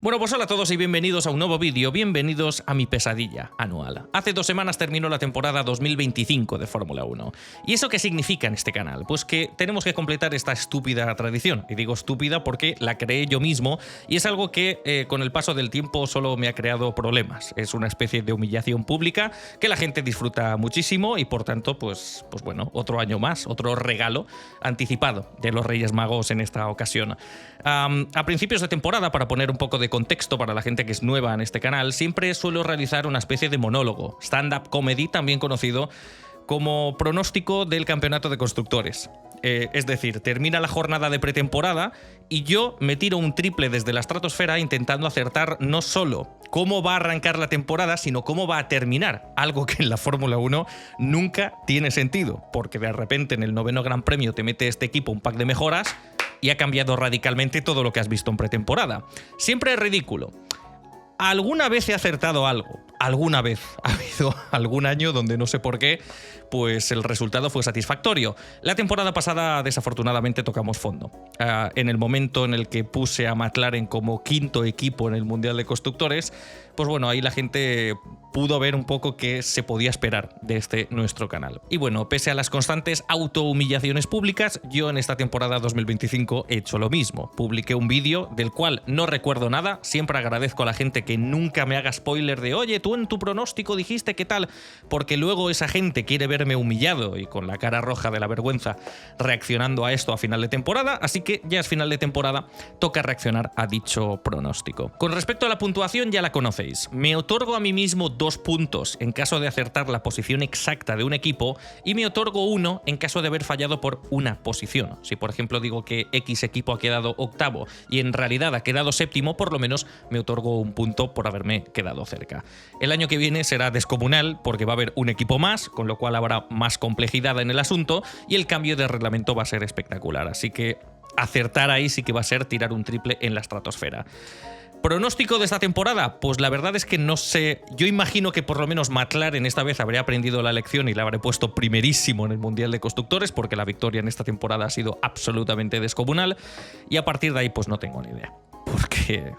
Bueno, pues hola a todos y bienvenidos a un nuevo vídeo, bienvenidos a mi pesadilla anual. Hace 2 semanas terminó la temporada 2025 de Fórmula 1. ¿Y eso qué significa en este canal? Pues que tenemos que completar esta estúpida tradición. Y digo estúpida porque la creé yo mismo y es algo que con el paso del tiempo solo me ha creado problemas. Es una especie de humillación pública que la gente disfruta muchísimo y por tanto, pues bueno, otro año más, otro regalo anticipado de los Reyes Magos en esta ocasión. A principios de temporada, para poner un poco de contexto para la gente que es nueva en este canal, siempre suelo realizar una especie de monólogo, stand-up comedy, también conocido como pronóstico del campeonato de constructores. Es decir, termina la jornada de pretemporada y yo me tiro un triple desde la estratosfera intentando acertar no solo cómo va a arrancar la temporada, sino cómo va a terminar. Algo que en la Fórmula 1 nunca tiene sentido, porque de repente en el 9º Gran Premio te mete este equipo un pack de mejoras y ha cambiado radicalmente todo lo que has visto en pretemporada. Siempre es ridículo. ¿Alguna vez he acertado algo? ¿Alguna vez? Ha habido algún año donde no sé por qué, pues el resultado fue satisfactorio. La temporada pasada, desafortunadamente, tocamos fondo. En el momento en el que puse a McLaren como 5º equipo en el Mundial de Constructores, pues bueno, ahí la gente pudo ver un poco qué se podía esperar de este nuestro canal. Y bueno, pese a las constantes autohumillaciones públicas, yo en esta temporada 2025 he hecho lo mismo. Publiqué un vídeo del cual no recuerdo nada, siempre agradezco a la gente que nunca me haga spoiler de oye, tú en tu pronóstico dijiste qué tal, porque luego esa gente quiere verme humillado y con la cara roja de la vergüenza reaccionando a esto a final de temporada, así que ya es final de temporada, toca reaccionar a dicho pronóstico. Con respecto a la puntuación ya la conocéis, me otorgo a mí mismo 2 puntos en caso de acertar la posición exacta de un equipo y me otorgo 1 en caso de haber fallado por una posición. Si por ejemplo digo que X equipo ha quedado 8º y en realidad ha quedado 7º, por lo menos me otorgo 1 punto por haberme quedado cerca. El año que viene será descomunal porque va a haber un equipo más, con lo cual habrá más complejidad en el asunto y el cambio de reglamento va a ser espectacular. Así que acertar ahí sí que va a ser tirar un triple en la estratosfera. ¿Pronóstico de esta temporada? Pues la verdad es que no sé. Yo imagino que por lo menos McLaren esta vez habría aprendido la lección y la habré puesto primerísimo en el Mundial de Constructores porque la victoria en esta temporada ha sido absolutamente descomunal y a partir de ahí pues no tengo ni idea. Porque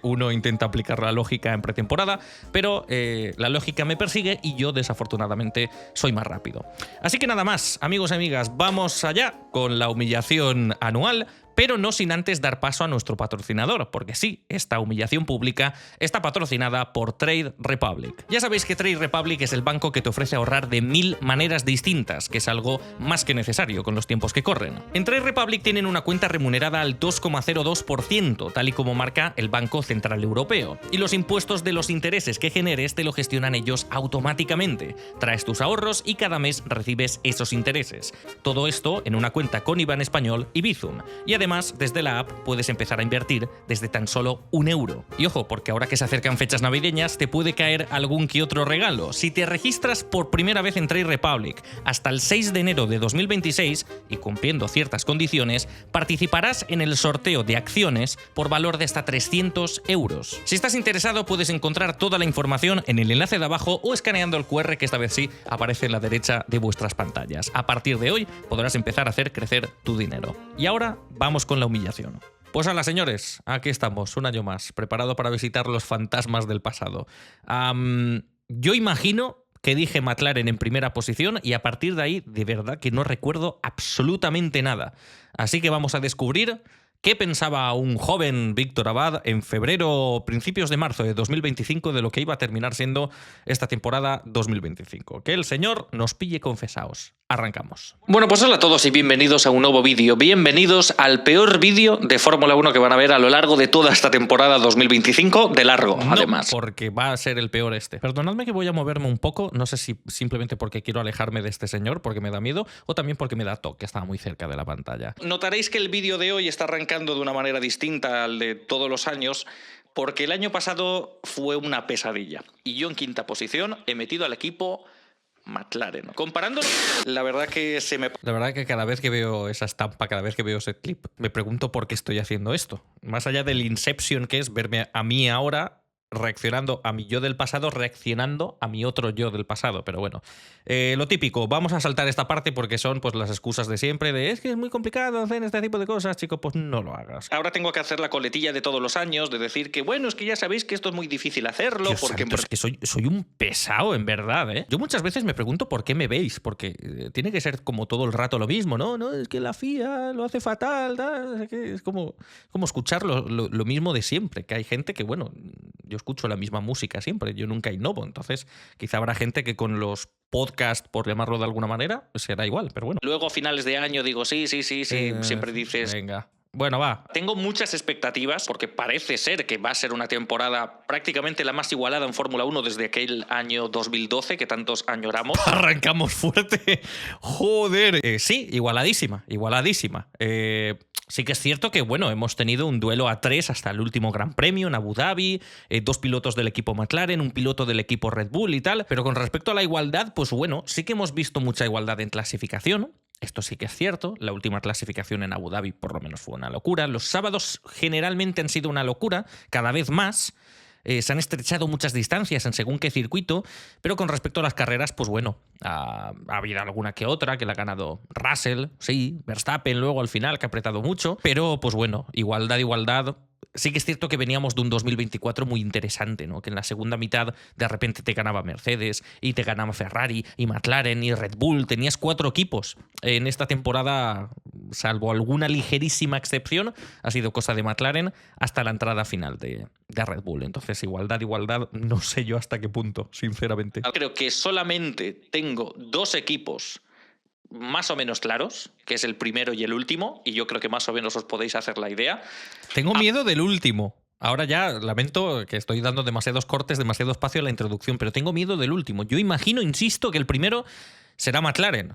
uno intenta aplicar la lógica en pretemporada, pero la lógica me persigue y yo desafortunadamente soy más rápido. Así que nada más, amigos y amigas, vamos allá con la humillación anual, pero no sin antes dar paso a nuestro patrocinador, porque sí, esta humillación pública está patrocinada por Trade Republic. Ya sabéis que Trade Republic es el banco que te ofrece ahorrar de 1000 maneras distintas, que es algo más que necesario con los tiempos que corren. En Trade Republic tienen una cuenta remunerada al 2,02%, tal y como marca el Banco Central Europeo, y los impuestos de los intereses que generes te lo gestionan ellos automáticamente. Traes tus ahorros y cada mes recibes esos intereses. Todo esto en una cuenta con IBAN español y Bizum. Y además, desde la app puedes empezar a invertir desde tan solo 1 euro. Y ojo, porque ahora que se acercan fechas navideñas te puede caer algún que otro regalo. Si te registras por primera vez en Trade Republic hasta el 6 de enero de 2026 y cumpliendo ciertas condiciones, participarás en el sorteo de acciones por valor de hasta 300 euros. Si estás interesado puedes encontrar toda la información en el enlace de abajo o escaneando el QR que esta vez sí aparece en la derecha de vuestras pantallas. A partir de hoy podrás empezar a hacer crecer tu dinero. Y ahora vamos con la humillación. Pues hola señores, aquí estamos, un año más, preparado para visitar los fantasmas del pasado. Yo imagino que dije McLaren en primera posición y a partir de ahí de verdad que no recuerdo absolutamente nada. Así que vamos a descubrir qué pensaba un joven Víctor Abad en febrero o principios de marzo de 2025 de lo que iba a terminar siendo esta temporada 2025. Que el señor nos pille confesaos. Arrancamos. Bueno, pues hola a todos y bienvenidos a un nuevo vídeo. Bienvenidos al peor vídeo de Fórmula 1 que van a ver a lo largo de toda esta temporada 2025, de largo, no, además. Porque va a ser el peor este. Perdonadme que voy a moverme un poco, no sé si simplemente porque quiero alejarme de este señor, porque me da miedo, o también porque me da toque, estaba muy cerca de la pantalla. Notaréis que el vídeo de hoy está arrancando de una manera distinta al de todos los años, porque el año pasado fue una pesadilla. Y yo en 5ª posición he metido al equipo McLaren. Comparándolo, la verdad que cada vez que veo esa estampa, cada vez que veo ese clip, me pregunto por qué estoy haciendo esto. Más allá del Inception que es verme a mí ahora reaccionando a mi yo del pasado, reaccionando a mi otro yo del pasado. Pero bueno, lo típico, vamos a saltar esta parte porque son pues las excusas de siempre de es que es muy complicado hacer este tipo de cosas, chico, pues no lo hagas. Ahora tengo que hacer la coletilla de todos los años, de decir que bueno, es que ya sabéis que esto es muy difícil hacerlo. Dios porque santo, es que soy un pesado, en verdad, ¿eh? Yo muchas veces me pregunto por qué me veis, porque tiene que ser como todo el rato lo mismo, ¿no? No, es que la FIA lo hace fatal, tal, es como escuchar lo mismo de siempre, que hay gente que, bueno, yo escucho la misma música siempre, yo nunca innovo, entonces quizá habrá gente que con los podcast, por llamarlo de alguna manera, será igual, pero bueno. Luego a finales de año digo, sí, siempre dices... Venga. Bueno, va. Tengo muchas expectativas porque parece ser que va a ser una temporada prácticamente la más igualada en Fórmula 1 desde aquel año 2012 que tantos añoramos. Arrancamos fuerte. Joder. Sí, igualadísima. Sí que es cierto que, bueno, hemos tenido un duelo a 3 hasta el último Gran Premio en Abu Dhabi, 2 pilotos del equipo McLaren, un piloto del equipo Red Bull y tal, pero con respecto a la igualdad, pues bueno, sí que hemos visto mucha igualdad en clasificación. Esto sí que es cierto, la última clasificación en Abu Dhabi por lo menos fue una locura. Los sábados generalmente han sido una locura, cada vez más. Se han estrechado muchas distancias en según qué circuito, pero con respecto a las carreras, pues bueno, ha habido alguna que otra que la ha ganado Russell, sí, Verstappen luego al final, que ha apretado mucho, pero pues bueno, igualdad. Sí que es cierto que veníamos de un 2024 muy interesante, ¿no? Que en la segunda mitad de repente te ganaba Mercedes y te ganaba Ferrari y McLaren y Red Bull. Tenías 4 equipos. En esta temporada, salvo alguna ligerísima excepción, ha sido cosa de McLaren hasta la entrada final de Red Bull. Entonces, igualdad, no sé yo hasta qué punto, sinceramente. Creo que solamente tengo 2 equipos más o menos claros, que es el primero y el último, y yo creo que más o menos os podéis hacer la idea. Tengo miedo del último. Ahora ya lamento que estoy dando demasiados cortes, demasiado espacio a la introducción, pero tengo miedo del último. Yo imagino, insisto, que el primero será McLaren.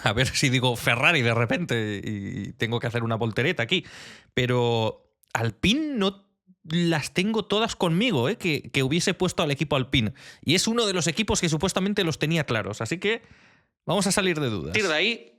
A ver si digo Ferrari de repente y tengo que hacer una voltereta aquí. Pero Alpine no las tengo todas conmigo, que hubiese puesto al equipo Alpine. Y es uno de los equipos que supuestamente los tenía claros. Así que vamos a salir de dudas. De ahí,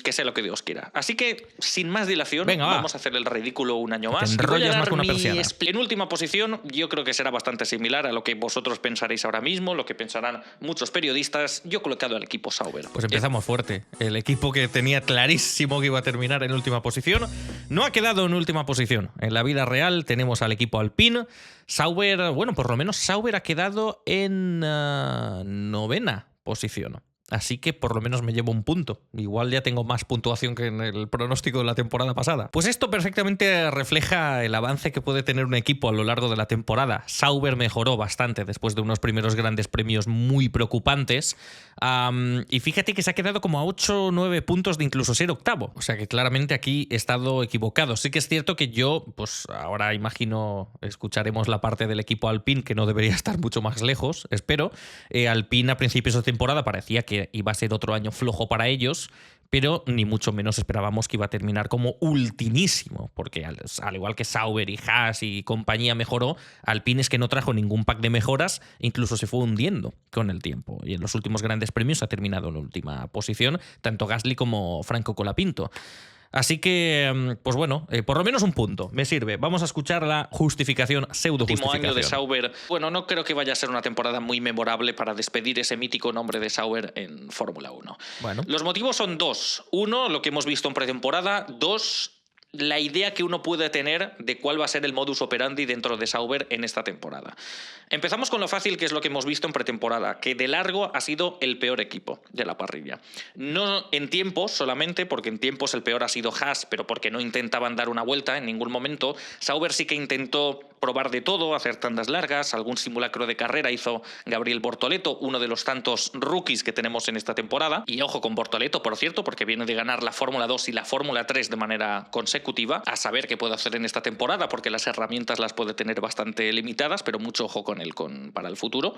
que sea lo que Dios quiera. Así que, sin más dilación, venga, vamos a hacer el ridículo un año más. Te enrollas más que una persiana. En última posición, yo creo que será bastante similar a lo que vosotros pensaréis ahora mismo, lo que pensarán muchos periodistas. Yo he colocado al equipo Sauber. Pues empezamos fuerte. El equipo que tenía clarísimo que iba a terminar en última posición no ha quedado en última posición. En la vida real tenemos al equipo Alpine. Sauber, bueno, por lo menos Sauber ha quedado en 9ª posición. Así que por lo menos me llevo un punto. Igual ya tengo más puntuación que en el pronóstico de la temporada pasada. Pues esto perfectamente refleja el avance que puede tener un equipo a lo largo de la temporada. Sauber mejoró bastante después de unos primeros grandes premios muy preocupantes. Y fíjate que se ha quedado como a 8 o 9 puntos de incluso ser octavo. O sea que claramente aquí he estado equivocado. Sí que es cierto que yo, pues ahora imagino, escucharemos la parte del equipo Alpine, que no debería estar mucho más lejos, espero. Alpine a principios de temporada parecía que iba a ser otro año flojo para ellos, pero ni mucho menos esperábamos que iba a terminar como ultimísimo, porque al igual que Sauber y Haas y compañía mejoró, Alpine es que no trajo ningún pack de mejoras, incluso se fue hundiendo con el tiempo, y en los últimos grandes premios ha terminado en última posición, tanto Gasly como Franco Colapinto. Así que, pues bueno, por lo menos un punto, me sirve. Vamos a escuchar la justificación, pseudo-justificación. Último año de Sauber. Bueno, no creo que vaya a ser una temporada muy memorable para despedir ese mítico nombre de Sauber en Fórmula 1. Bueno. Los motivos son 2. 1, lo que hemos visto en pretemporada. 2, la idea que uno puede tener de cuál va a ser el modus operandi dentro de Sauber en esta temporada. Empezamos con lo fácil, que es lo que hemos visto en pretemporada, que de largo ha sido el peor equipo de la parrilla. No en tiempos solamente, porque en tiempos el peor ha sido Haas, pero porque no intentaban dar una vuelta en ningún momento. Sauber sí que intentó probar de todo, hacer tandas largas, algún simulacro de carrera hizo Gabriel Bortoleto, uno de los tantos rookies que tenemos en esta temporada. Y ojo con Bortoleto, por cierto, porque viene de ganar la Fórmula 2 y la Fórmula 3 de manera consecutiva, a saber qué puede hacer en esta temporada, porque las herramientas las puede tener bastante limitadas, pero mucho ojo con él para el futuro.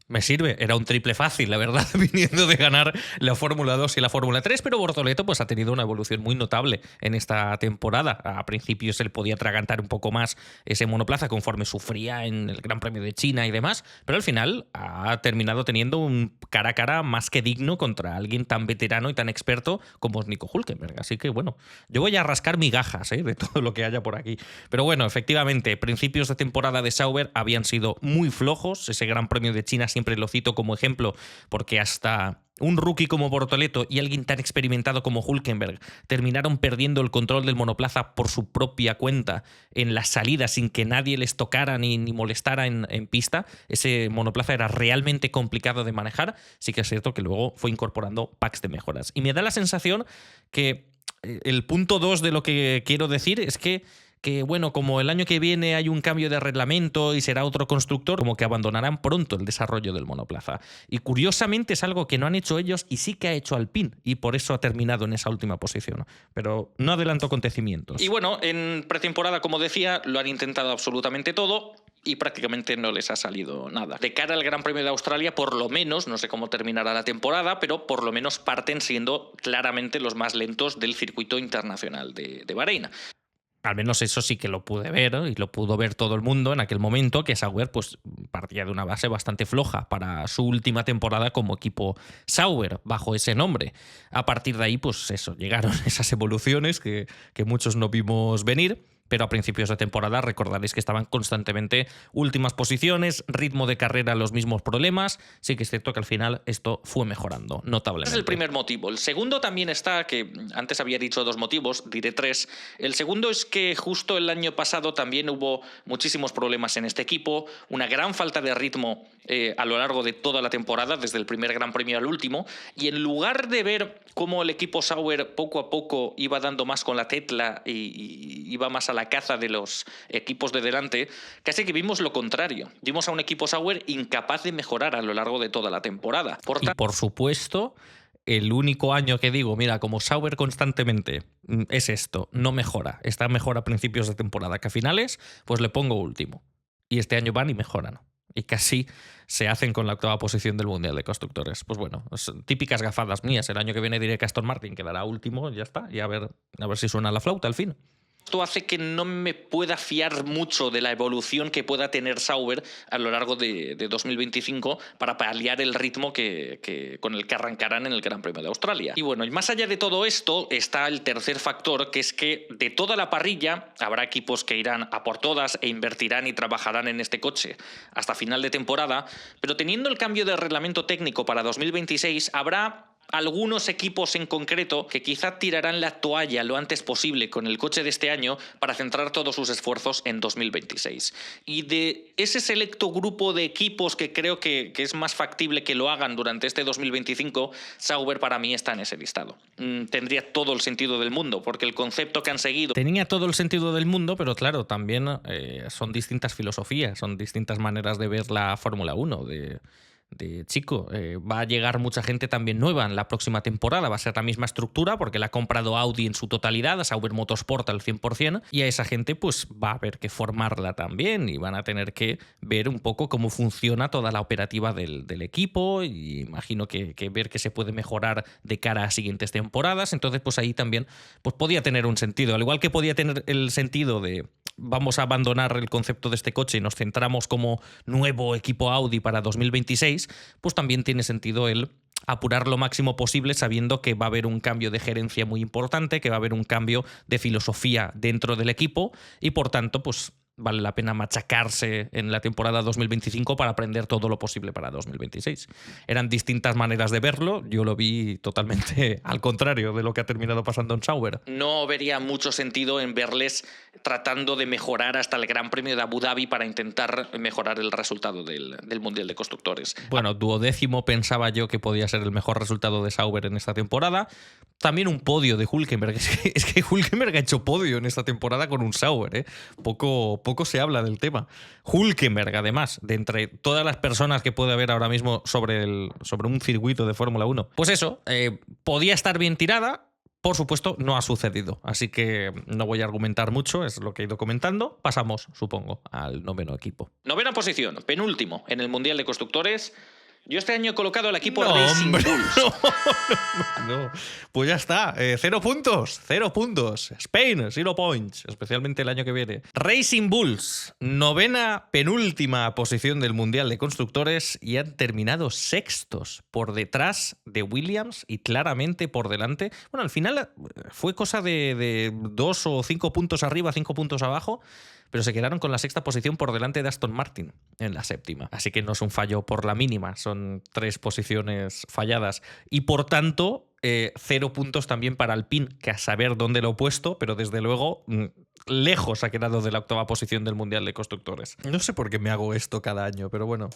Me sirve, era un triple fácil, la verdad, viniendo de ganar la Fórmula 2 y la Fórmula 3, pero Bortoleto pues, ha tenido una evolución muy notable en esta temporada. A principios él podía atragantar un poco más ese monoplaza conforme sufría en el Gran Premio de China y demás, pero al final ha terminado teniendo un cara a cara más que digno contra alguien tan veterano y tan experto como es Nico Hülkenberg. Así que bueno, yo voy a rascar migajas de todo lo que haya por aquí. Pero bueno, efectivamente, principios de temporada de Sauber habían sido muy flojos. Ese Gran Premio de China siempre lo cito como ejemplo porque hasta un rookie como Bortoleto y alguien tan experimentado como Hülkenberg terminaron perdiendo el control del monoplaza por su propia cuenta en las salidas sin que nadie les tocara ni molestara en pista. Ese monoplaza era realmente complicado de manejar. Sí que es cierto que luego fue incorporando packs de mejoras. Y me da la sensación que el punto 2 de lo que quiero decir es que bueno, como el año que viene hay un cambio de reglamento y será otro constructor, como que abandonarán pronto el desarrollo del monoplaza. Y curiosamente es algo que no han hecho ellos y sí que ha hecho Alpine, y por eso ha terminado en esa última posición. Pero no adelanto acontecimientos. Y bueno, en pretemporada, como decía, lo han intentado absolutamente todo y prácticamente no les ha salido nada. De cara al Gran Premio de Australia, por lo menos, no sé cómo terminará la temporada, pero por lo menos parten siendo claramente los más lentos del circuito internacional de Bahrein. Al menos eso sí que lo pude ver, y lo pudo ver todo el mundo en aquel momento, que Sauber pues, partía de una base bastante floja para su última temporada como equipo Sauber, bajo ese nombre. A partir de ahí, pues eso, llegaron esas evoluciones que muchos no vimos venir. Pero a principios de temporada recordaréis que estaban constantemente últimas posiciones, ritmo de carrera, los mismos problemas. Sí que es cierto que al final esto fue mejorando notablemente. Ese es el primer motivo. El segundo también está, que antes había dicho 2 motivos, diré 3. El segundo es que justo el año pasado también hubo muchísimos problemas en este equipo, una gran falta de ritmo a lo largo de toda la temporada, desde el primer Gran Premio al último, y en lugar de ver cómo el equipo Sauber poco a poco iba dando más con la tecla y iba más a la caza de los equipos de delante, casi que vimos lo contrario. Vimos a un equipo Sauber incapaz de mejorar a lo largo de toda la temporada. Y por supuesto, el único año que digo, mira, como Sauber constantemente es esto, no mejora, está mejor a principios de temporada que a finales, pues le pongo último. Y este año van y mejoran. Y casi se hacen con la 8ª posición del Mundial de Constructores. Pues bueno, típicas gafadas mías. El año que viene diré que Aston Martin quedará último, ya está. Y a ver si suena la flauta al fin. Esto hace que no me pueda fiar mucho de la evolución que pueda tener Sauber a lo largo de 2025 para paliar el ritmo con el que arrancarán en el Gran Premio de Australia. Y bueno, y más allá de todo esto está el tercer factor, que es que de toda la parrilla habrá equipos que irán a por todas e invertirán y trabajarán en este coche hasta final de temporada, pero teniendo el cambio de reglamento técnico para 2026 habrá algunos equipos en concreto que quizá tirarán la toalla lo antes posible con el coche de este año para centrar todos sus esfuerzos en 2026. Y de ese selecto grupo de equipos que creo que es más factible que lo hagan durante este 2025, Sauber para mí está en ese listado. Tendría todo el sentido del mundo, porque el concepto que han seguido... Tenía todo el sentido del mundo, pero claro, también son distintas filosofías, son distintas maneras de ver la Fórmula 1, chico, va a llegar mucha gente también nueva en la próxima temporada, va a ser la misma estructura porque la ha comprado Audi en su totalidad, a Sauber Motorsport al 100%, y a esa gente pues va a haber que formarla también y van a tener que ver un poco cómo funciona toda la operativa del equipo, y imagino que ver qué se puede mejorar de cara a siguientes temporadas. Entonces pues ahí también pues podía tener un sentido, al igual que podía tener el sentido de vamos a abandonar el concepto de este coche y nos centramos como nuevo equipo Audi para 2026, pues también tiene sentido el apurar lo máximo posible sabiendo que va a haber un cambio de gerencia muy importante, que va a haber un cambio de filosofía dentro del equipo y por tanto pues vale la pena machacarse en la temporada 2025 para aprender todo lo posible para 2026. Eran distintas maneras de verlo, yo lo vi totalmente al contrario de lo que ha terminado pasando en Sauber. No vería mucho sentido en verles tratando de mejorar hasta el Gran Premio de Abu Dhabi para intentar mejorar el resultado del Mundial de Constructores. Bueno, 12º pensaba yo que podía ser el mejor resultado de Sauber en esta temporada. También un podio de Hülkenberg. Es que Hülkenberg ha hecho podio en esta temporada con un Sauber, ¿eh? Poco se habla del tema. Hülkenberg, además, de entre todas las personas que puede haber ahora mismo sobre un circuito de Fórmula 1. Pues eso, podía estar bien tirada. Por supuesto, no ha sucedido. Así que no voy a argumentar mucho, es lo que he ido comentando. Pasamos, supongo, al 9º equipo. 9ª posición, penúltimo en el Mundial de Constructores. Yo este año he colocado al equipo No, Racing hombre, Bulls. No. Pues ya está. 0 puntos. 0 puntos. Spain, 0 points. Especialmente el año que viene. Racing Bulls, novena penúltima posición del Mundial de Constructores y han terminado sextos por detrás de Williams y claramente por delante. Bueno, al final fue cosa de 2 o 5 puntos arriba, 5 puntos abajo, pero se quedaron con la sexta posición por delante de Aston Martin en la séptima. Así que no es un fallo por la mínima, son 3 posiciones falladas. Y por tanto, 0 puntos también para Alpine, que a saber dónde lo he puesto, pero desde luego lejos ha quedado de la octava posición del Mundial de Constructores. No sé por qué me hago esto cada año, pero bueno,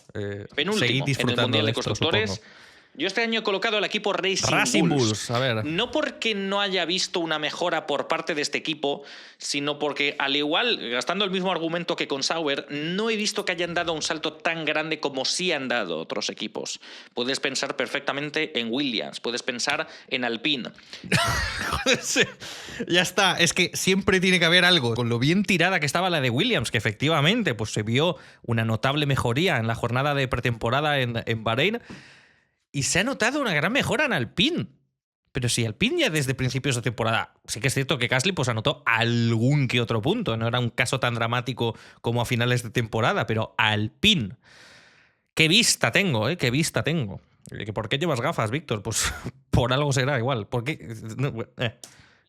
seguid disfrutando en el Mundial de esto, Constructores. supongo. Yo este año he colocado al equipo Racing Bulls. A ver. No porque no haya visto una mejora por parte de este equipo, sino porque, al igual, gastando el mismo argumento que con Sauber, no he visto que hayan dado un salto tan grande como sí han dado otros equipos. Puedes pensar perfectamente en Williams, puedes pensar en Alpine. Ya está, es que siempre tiene que haber algo. Con lo bien tirada que estaba la de Williams, que efectivamente pues, se vio una notable mejoría en la jornada de pretemporada en Bahrein. Y se ha notado una gran mejora en Alpine. Pero si Alpine ya desde principios de temporada, sí que es cierto que Gasly pues anotó algún que otro punto. No era un caso tan dramático como a finales de temporada, pero Alpine. Qué vista tengo, qué vista tengo. ¿Por qué llevas gafas, Víctor? Pues por algo será igual. ¿Por qué?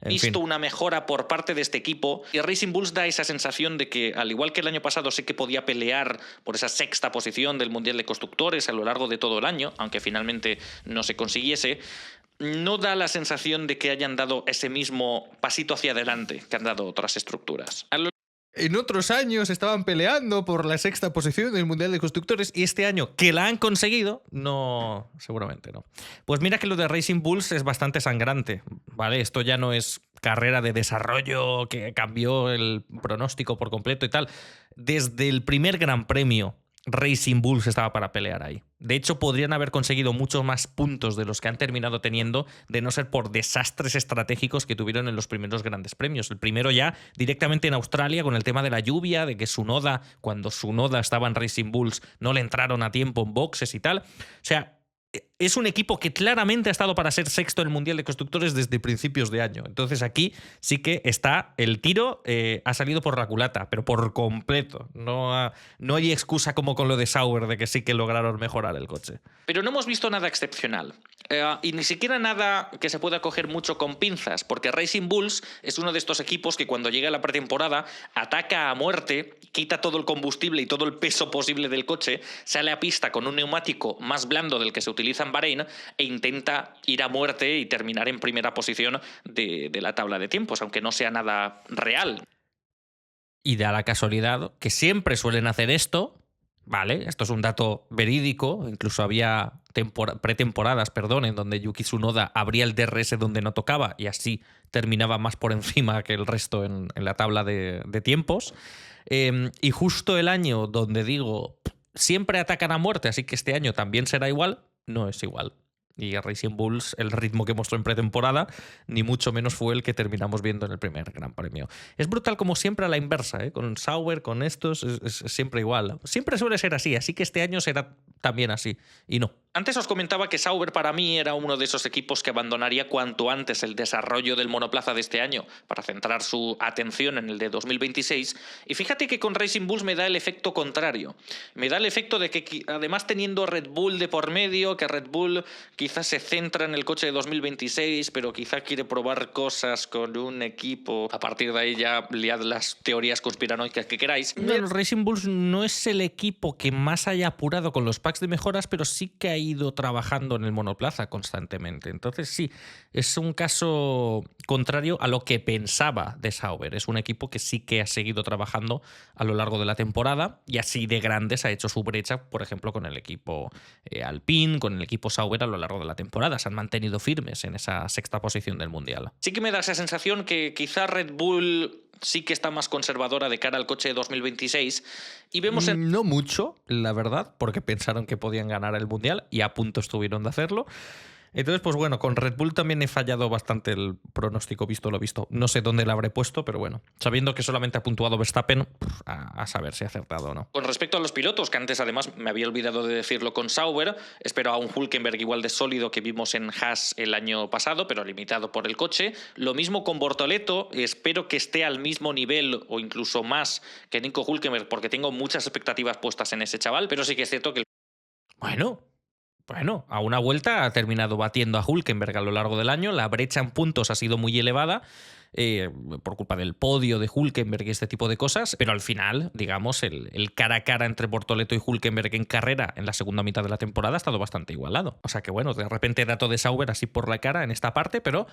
Visto una mejora por parte de este equipo y Racing Bulls da esa sensación de que, al igual que el año pasado, sí que podía pelear por esa sexta posición del Mundial de Constructores a lo largo de todo el año, aunque finalmente no se consiguiese. No da la sensación de que hayan dado ese mismo pasito hacia adelante que han dado otras estructuras. En otros años estaban peleando por la sexta posición del Mundial de Constructores y este año que la han conseguido, no, seguramente no. Pues mira que lo de Racing Bulls es bastante sangrante, ¿vale? Esto ya no es carrera de desarrollo que cambió el pronóstico por completo y tal. Desde el primer Gran Premio, Racing Bulls estaba para pelear ahí. De hecho, podrían haber conseguido muchos más puntos de los que han terminado teniendo, de no ser por desastres estratégicos que tuvieron en los primeros grandes premios. El primero ya directamente en Australia con el tema de la lluvia, de que Tsunoda, cuando Tsunoda estaba en Racing Bulls, no le entraron a tiempo en boxes y tal. O sea, es un equipo que claramente ha estado para ser sexto en el Mundial de Constructores desde principios de año. Entonces aquí sí que está el tiro, ha salido por la culata, pero por completo. No hay excusa como con lo de Sauber de que sí que lograron mejorar el coche. Pero no hemos visto nada excepcional. Y ni siquiera nada que se pueda coger mucho con pinzas, porque Racing Bulls es uno de estos equipos que cuando llega la pretemporada ataca a muerte, quita todo el combustible y todo el peso posible del coche, sale a pista con un neumático más blando del que se utiliza en Bahrein e intenta ir a muerte y terminar en primera posición de la tabla de tiempos, aunque no sea nada real. Y da la casualidad que siempre suelen hacer esto. Vale, esto es un dato verídico, incluso había pretemporadas, en donde Yuki Tsunoda abría el DRS donde no tocaba y así terminaba más por encima que el resto en la tabla de tiempos. Y justo el año donde digo, siempre atacan a muerte, así que este año también será igual, no es igual. Y Racing Bulls, el ritmo que mostró en pretemporada, ni mucho menos fue el que terminamos viendo en el primer Gran Premio. Es brutal como siempre a la inversa, ¿eh? Con Sauber, con estos, es siempre igual. Siempre suele ser así que este año será también así. Y no. Antes os comentaba que Sauber para mí era uno de esos equipos que abandonaría cuanto antes el desarrollo del monoplaza de este año para centrar su atención en el de 2026. Y fíjate que con Racing Bulls me da el efecto contrario. Me da el efecto de que, además teniendo Red Bull de por medio, que Red Bull quizás se centra en el coche de 2026, pero quizá quiere probar cosas con un equipo. A partir de ahí ya liad las teorías conspiranoicas que queráis. Bueno, Racing Bulls no es el equipo que más haya apurado con los packs de mejoras, pero sí que ha ido trabajando en el monoplaza constantemente. Entonces sí, es un caso contrario a lo que pensaba de Sauber. Es un equipo que sí que ha seguido trabajando a lo largo de la temporada y así de grandes ha hecho su brecha, por ejemplo, con el equipo Alpine, con el equipo Sauber a lo largo de la temporada. Se han mantenido firmes en esa sexta posición del Mundial. Sí que me da esa sensación que quizá Red Bull sí que está más conservadora de cara al coche de 2026 y vemos... No mucho, la verdad, porque pensaron que podían ganar el Mundial y a punto estuvieron de hacerlo. Entonces, pues bueno, con Red Bull también he fallado bastante el pronóstico, visto lo visto. No sé dónde lo habré puesto, pero bueno, sabiendo que solamente ha puntuado Verstappen, a saber si ha acertado o no. Con respecto a los pilotos, que antes además me había olvidado de decirlo con Sauber, espero a un Hülkenberg igual de sólido que vimos en Haas el año pasado, pero limitado por el coche. Lo mismo con Bortoleto, espero que esté al mismo nivel o incluso más que Nico Hülkenberg, porque tengo muchas expectativas puestas en ese chaval, pero sí que es cierto que Bueno, a una vuelta ha terminado batiendo a Hülkenberg a lo largo del año. La brecha en puntos ha sido muy elevada por culpa del podio de Hülkenberg y este tipo de cosas, pero al final, digamos, el cara a cara entre Bortoleto y Hülkenberg en carrera en la segunda mitad de la temporada ha estado bastante igualado. O sea que bueno, de repente dato de Sauber así por la cara en esta parte, pero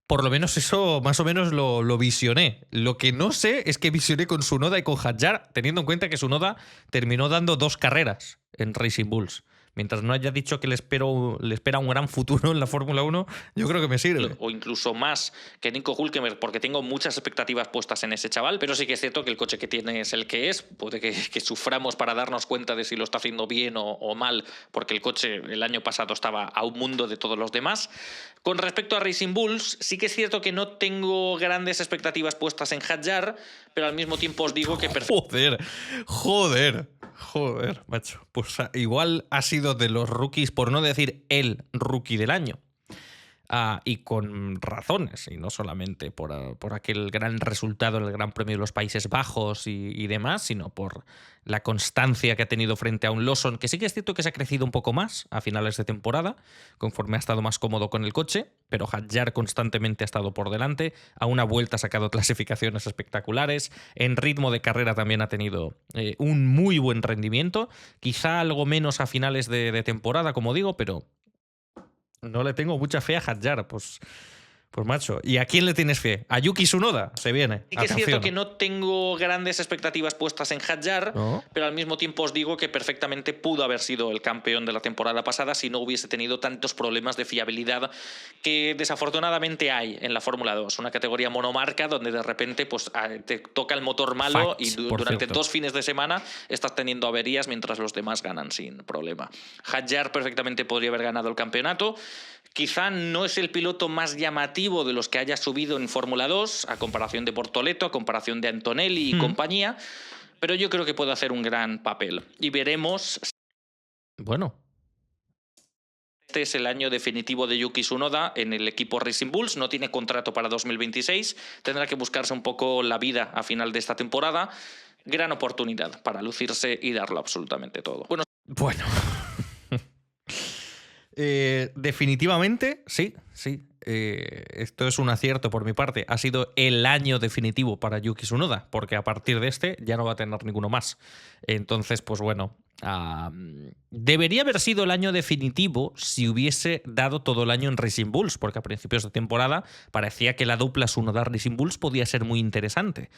por lo menos eso más o menos lo visioné. Lo que no sé es que visioné con Tsunoda y con Hadjar, teniendo en cuenta que Tsunoda terminó dando 2 carreras en Racing Bulls. Mientras no haya dicho que le espera un gran futuro en la Fórmula 1, yo creo que me sirve. O incluso más que Nico Hülkenberg, porque tengo muchas expectativas puestas en ese chaval, pero sí que es cierto que el coche que tiene es el que es. Puede que suframos para darnos cuenta de si lo está haciendo bien o mal, porque el coche el año pasado estaba a un mundo de todos los demás. Con respecto a Racing Bulls, sí que es cierto que no tengo grandes expectativas puestas en Hadjar, pero al mismo tiempo os digo que... Joder, macho. Pues igual ha sido de los rookies, por no decir el rookie del año. Y con razones, y no solamente por aquel gran resultado en el Gran Premio de los Países Bajos y demás, sino por la constancia que ha tenido frente a un Lawson, que sí que es cierto que se ha crecido un poco más a finales de temporada, conforme ha estado más cómodo con el coche, pero Hadjar constantemente ha estado por delante, a una vuelta ha sacado clasificaciones espectaculares, en ritmo de carrera también ha tenido un muy buen rendimiento, quizá algo menos a finales de temporada, como digo, pero... no le tengo mucha fe a Hadjar, pues macho. ¿Y a quién le tienes fe? A Yuki Tsunoda, se viene. Sí que es cierto que no tengo grandes expectativas puestas en Hadjar, ¿no? Pero al mismo tiempo os digo que perfectamente pudo haber sido el campeón de la temporada pasada si no hubiese tenido tantos problemas de fiabilidad que desafortunadamente hay en la Fórmula 2. Una categoría monomarca donde de repente pues, te toca el motor malo y durante 2 fines de semana estás teniendo averías mientras los demás ganan sin problema. Hadjar perfectamente podría haber ganado el campeonato. Quizá no es el piloto más llamativo de los que haya subido en Fórmula 2, a comparación de Bortoleto, a comparación de Antonelli y compañía, pero yo creo que puede hacer un gran papel. Y veremos... Bueno. Este es el año definitivo de Yuki Tsunoda en el equipo Racing Bulls, no tiene contrato para 2026, tendrá que buscarse un poco la vida a final de esta temporada. Gran oportunidad para lucirse y darlo absolutamente todo. Bueno. Definitivamente, sí. Esto es un acierto por mi parte. Ha sido el año definitivo para Yuki Tsunoda, porque a partir de este ya no va a tener ninguno más. Entonces, pues bueno, debería haber sido el año definitivo si hubiese dado todo el año en Racing Bulls, porque a principios de temporada parecía que la dupla Tsunoda-Racing Bulls podía ser muy interesante.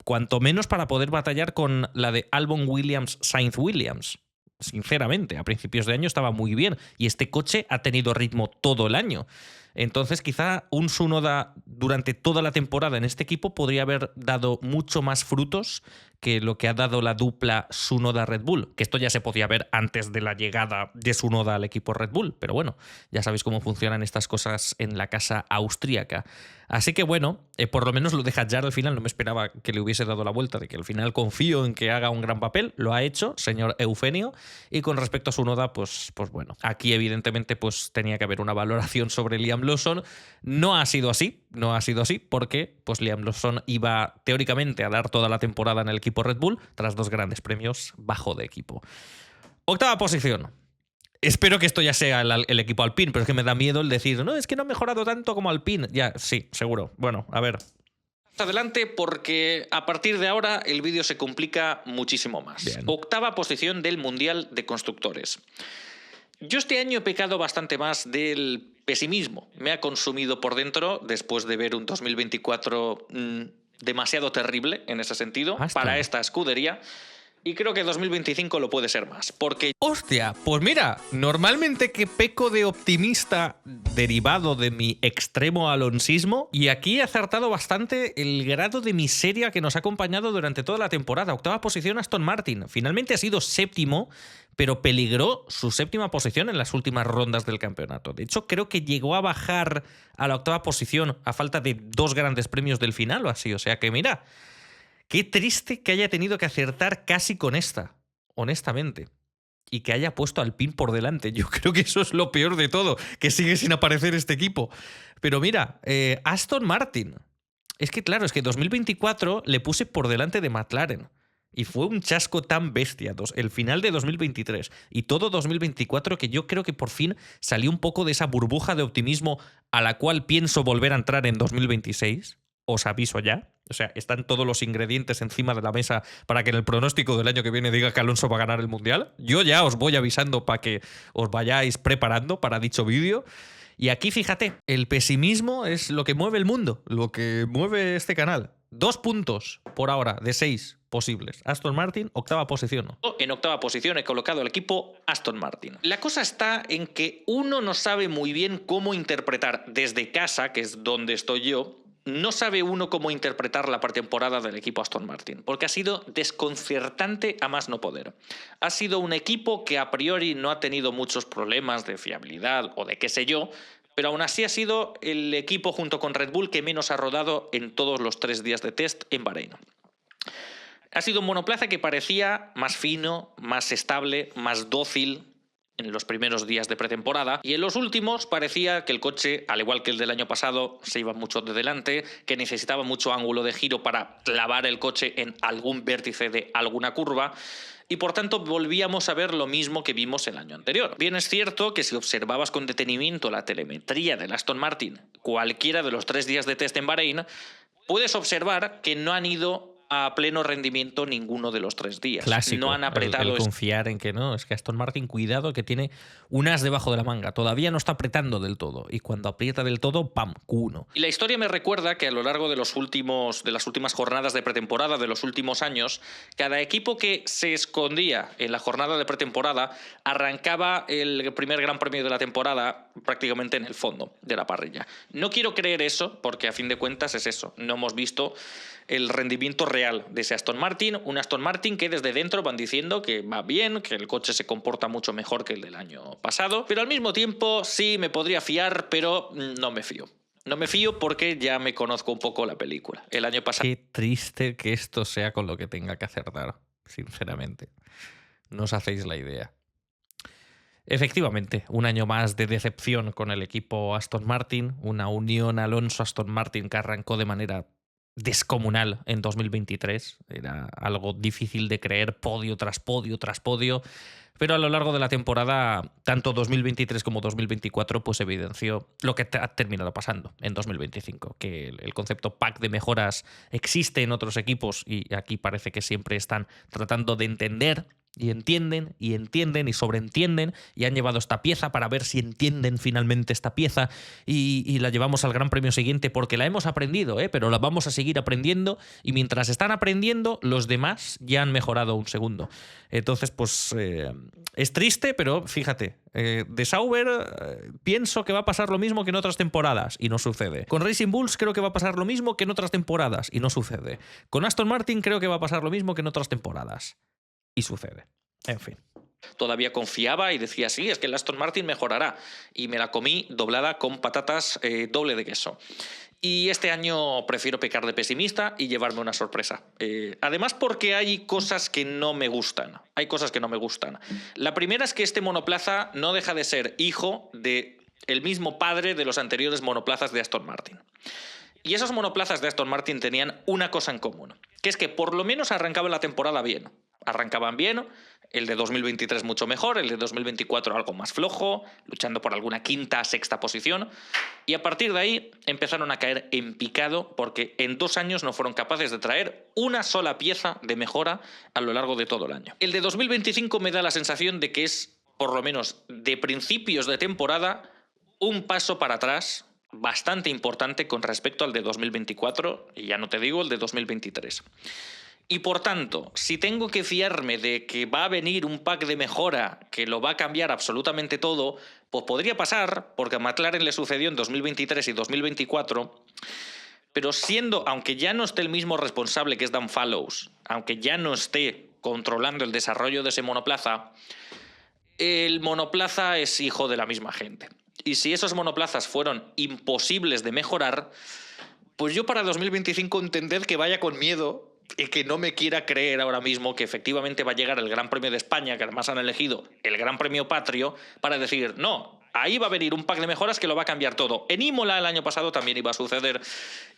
Cuanto menos para poder batallar con la de Albon Williams-Sainz Williams. Sinceramente, a principios de año estaba muy bien y este coche ha tenido ritmo todo el año. Entonces quizá un Tsunoda durante toda la temporada en este equipo podría haber dado mucho más frutos que lo que ha dado la dupla Tsunoda-Red Bull, que esto ya se podía ver antes de la llegada de Tsunoda al equipo Red Bull, pero bueno, ya sabéis cómo funcionan estas cosas en la casa austríaca. Así que bueno, por lo menos lo de Hadjar al final, no me esperaba que le hubiese dado la vuelta, de que al final confío en que haga un gran papel, lo ha hecho, señor Eufenio, y con respecto a Tsunoda, pues bueno, aquí evidentemente pues tenía que haber una valoración sobre Liam Lawson. No ha sido así, porque pues Liam Lawson iba teóricamente a dar toda la temporada en el equipo Red Bull, tras 2 grandes premios bajo de equipo. 8ª posición. Espero que esto ya sea el equipo Alpine, pero es que me da miedo el decir, no, es que no ha mejorado tanto como Alpine. Ya, sí, seguro. Bueno, a ver. Adelante, porque a partir de ahora el vídeo se complica muchísimo más. Bien. 8ª posición del Mundial de Constructores. Yo este año he pecado bastante más del pesimismo. Me ha consumido por dentro después de ver un 2024 demasiado terrible en ese sentido para esta escudería. Y creo que 2025 lo puede ser más, porque... Hostia, pues mira, normalmente que peco de optimista derivado de mi extremo alonsismo, y aquí he acertado bastante el grado de miseria que nos ha acompañado durante toda la temporada. Octava posición Aston Martin. Finalmente ha sido séptimo, pero peligró su séptima posición en las últimas rondas del campeonato. De hecho, creo que llegó a bajar a la octava posición a falta de 2 grandes premios del final o así. O sea que mira, qué triste que haya tenido que acertar casi con esta, honestamente. Y que haya puesto al Alpine por delante. Yo creo que eso es lo peor de todo, que sigue sin aparecer este equipo. Pero mira, Aston Martin. Es que claro, es que 2024 le puse por delante de McLaren. Y fue un chasco tan bestia, el final de 2023 y todo 2024, que yo creo que por fin salió un poco de esa burbuja de optimismo a la cual pienso volver a entrar en 2026. Os aviso ya. O sea, están todos los ingredientes encima de la mesa para que en el pronóstico del año que viene diga que Alonso va a ganar el Mundial. Yo ya os voy avisando para que os vayáis preparando para dicho vídeo. Y aquí, fíjate, el pesimismo es lo que mueve el mundo, lo que mueve este canal. 2 puntos por ahora de 6 posibles. Aston Martin, octava posición. En octava posición he colocado al equipo Aston Martin. La cosa está en que uno no sabe muy bien cómo interpretar desde casa, que es donde estoy yo. No sabe uno cómo interpretar la pretemporada del equipo Aston Martin, porque ha sido desconcertante a más no poder. Ha sido un equipo que a priori no ha tenido muchos problemas de fiabilidad o de qué sé yo, pero aún así ha sido el equipo junto con Red Bull que menos ha rodado en todos los 3 días de test en Bahrein. Ha sido un monoplaza que parecía más fino, más estable, más dócil en los primeros días de pretemporada, y en los últimos parecía que el coche, al igual que el del año pasado, se iba mucho de delante, que necesitaba mucho ángulo de giro para clavar el coche en algún vértice de alguna curva, y por tanto volvíamos a ver lo mismo que vimos el año anterior. Bien es cierto que si observabas con detenimiento la telemetría del Aston Martin cualquiera de los 3 días de test en Bahrein, puedes observar que no han ido a pleno rendimiento ninguno de los 3 días. Clásico, no han apretado el confiar en que no. Es que Aston Martin, cuidado, que tiene un as debajo de la manga. Todavía no está apretando del todo. Y cuando aprieta del todo, ¡pam! Q1. Y la historia me recuerda que a lo largo de las últimas jornadas de pretemporada de los últimos años, cada equipo que se escondía en la jornada de pretemporada arrancaba el primer gran premio de la temporada prácticamente en el fondo de la parrilla. No quiero creer eso, porque a fin de cuentas es eso. No hemos visto el rendimiento real de ese Aston Martin, un Aston Martin que desde dentro van diciendo que va bien, que el coche se comporta mucho mejor que el del año pasado, pero al mismo tiempo sí me podría fiar, pero no me fío. No me fío porque ya me conozco un poco la película. El año pasado... Qué triste que esto sea con lo que tenga que acertar, sinceramente. No os hacéis la idea. Efectivamente, un año más de decepción con el equipo Aston Martin, una unión Alonso-Aston Martin que arrancó de manera descomunal en 2023. Era algo difícil de creer, podio tras podio tras podio. Pero a lo largo de la temporada, tanto 2023 como 2024, pues evidenció lo que ha terminado pasando en 2025, que el concepto pack de mejoras existe en otros equipos y aquí parece que siempre están tratando de entender y entienden y sobreentienden y han llevado esta pieza para ver si entienden finalmente esta pieza y la llevamos al Gran Premio siguiente porque la hemos aprendido, pero la vamos a seguir aprendiendo y mientras están aprendiendo los demás ya han mejorado un segundo. Entonces pues es triste, pero fíjate, de Sauber pienso que va a pasar lo mismo que en otras temporadas y no sucede. Con Racing Bulls creo que va a pasar lo mismo que en otras temporadas y no sucede. Con Aston Martin creo que va a pasar lo mismo que en otras temporadas. Y sucede. En fin. Todavía confiaba y decía, sí, es que el Aston Martin mejorará. Y me la comí doblada con patatas doble de queso. Y este año prefiero pecar de pesimista y llevarme una sorpresa. Además porque hay cosas que no me gustan. Hay cosas que no me gustan. La primera es que este monoplaza no deja de ser hijo del mismo padre de los anteriores monoplazas de Aston Martin. Y esos monoplazas de Aston Martin tenían una cosa en común, que es que por lo menos arrancaban la temporada bien. Arrancaban bien, el de 2023 mucho mejor, el de 2024 algo más flojo, luchando por alguna quinta, sexta posición, y a partir de ahí empezaron a caer en picado porque en 2 años no fueron capaces de traer una sola pieza de mejora a lo largo de todo el año. El de 2025 me da la sensación de que es, por lo menos de principios de temporada, un paso para atrás bastante importante con respecto al de 2024, y ya no te digo el de 2023. Y por tanto, si tengo que fiarme de que va a venir un pack de mejora que lo va a cambiar absolutamente todo, pues podría pasar, porque a McLaren le sucedió en 2023 y 2024, pero aunque ya no esté el mismo responsable que es Dan Fallows, aunque ya no esté controlando el desarrollo de ese monoplaza, el monoplaza es hijo de la misma gente. Y si esos monoplazas fueron imposibles de mejorar, pues yo para 2025 entended que vaya con miedo y que no me quiera creer ahora mismo que efectivamente va a llegar el Gran Premio de España, que además han elegido el Gran Premio Patrio, para decir, no, ahí va a venir un pack de mejoras que lo va a cambiar todo. En Imola el año pasado también iba a suceder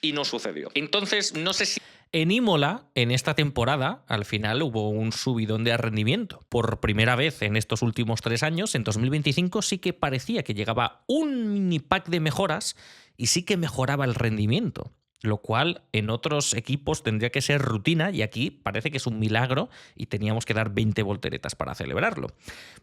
y no sucedió. Entonces, no sé si... En Imola, en esta temporada, al final hubo un subidón de rendimiento. Por primera vez en estos últimos 3 años, en 2025 sí que parecía que llegaba un mini pack de mejoras y sí que mejoraba el rendimiento. Lo cual en otros equipos tendría que ser rutina y aquí parece que es un milagro y teníamos que dar 20 volteretas para celebrarlo.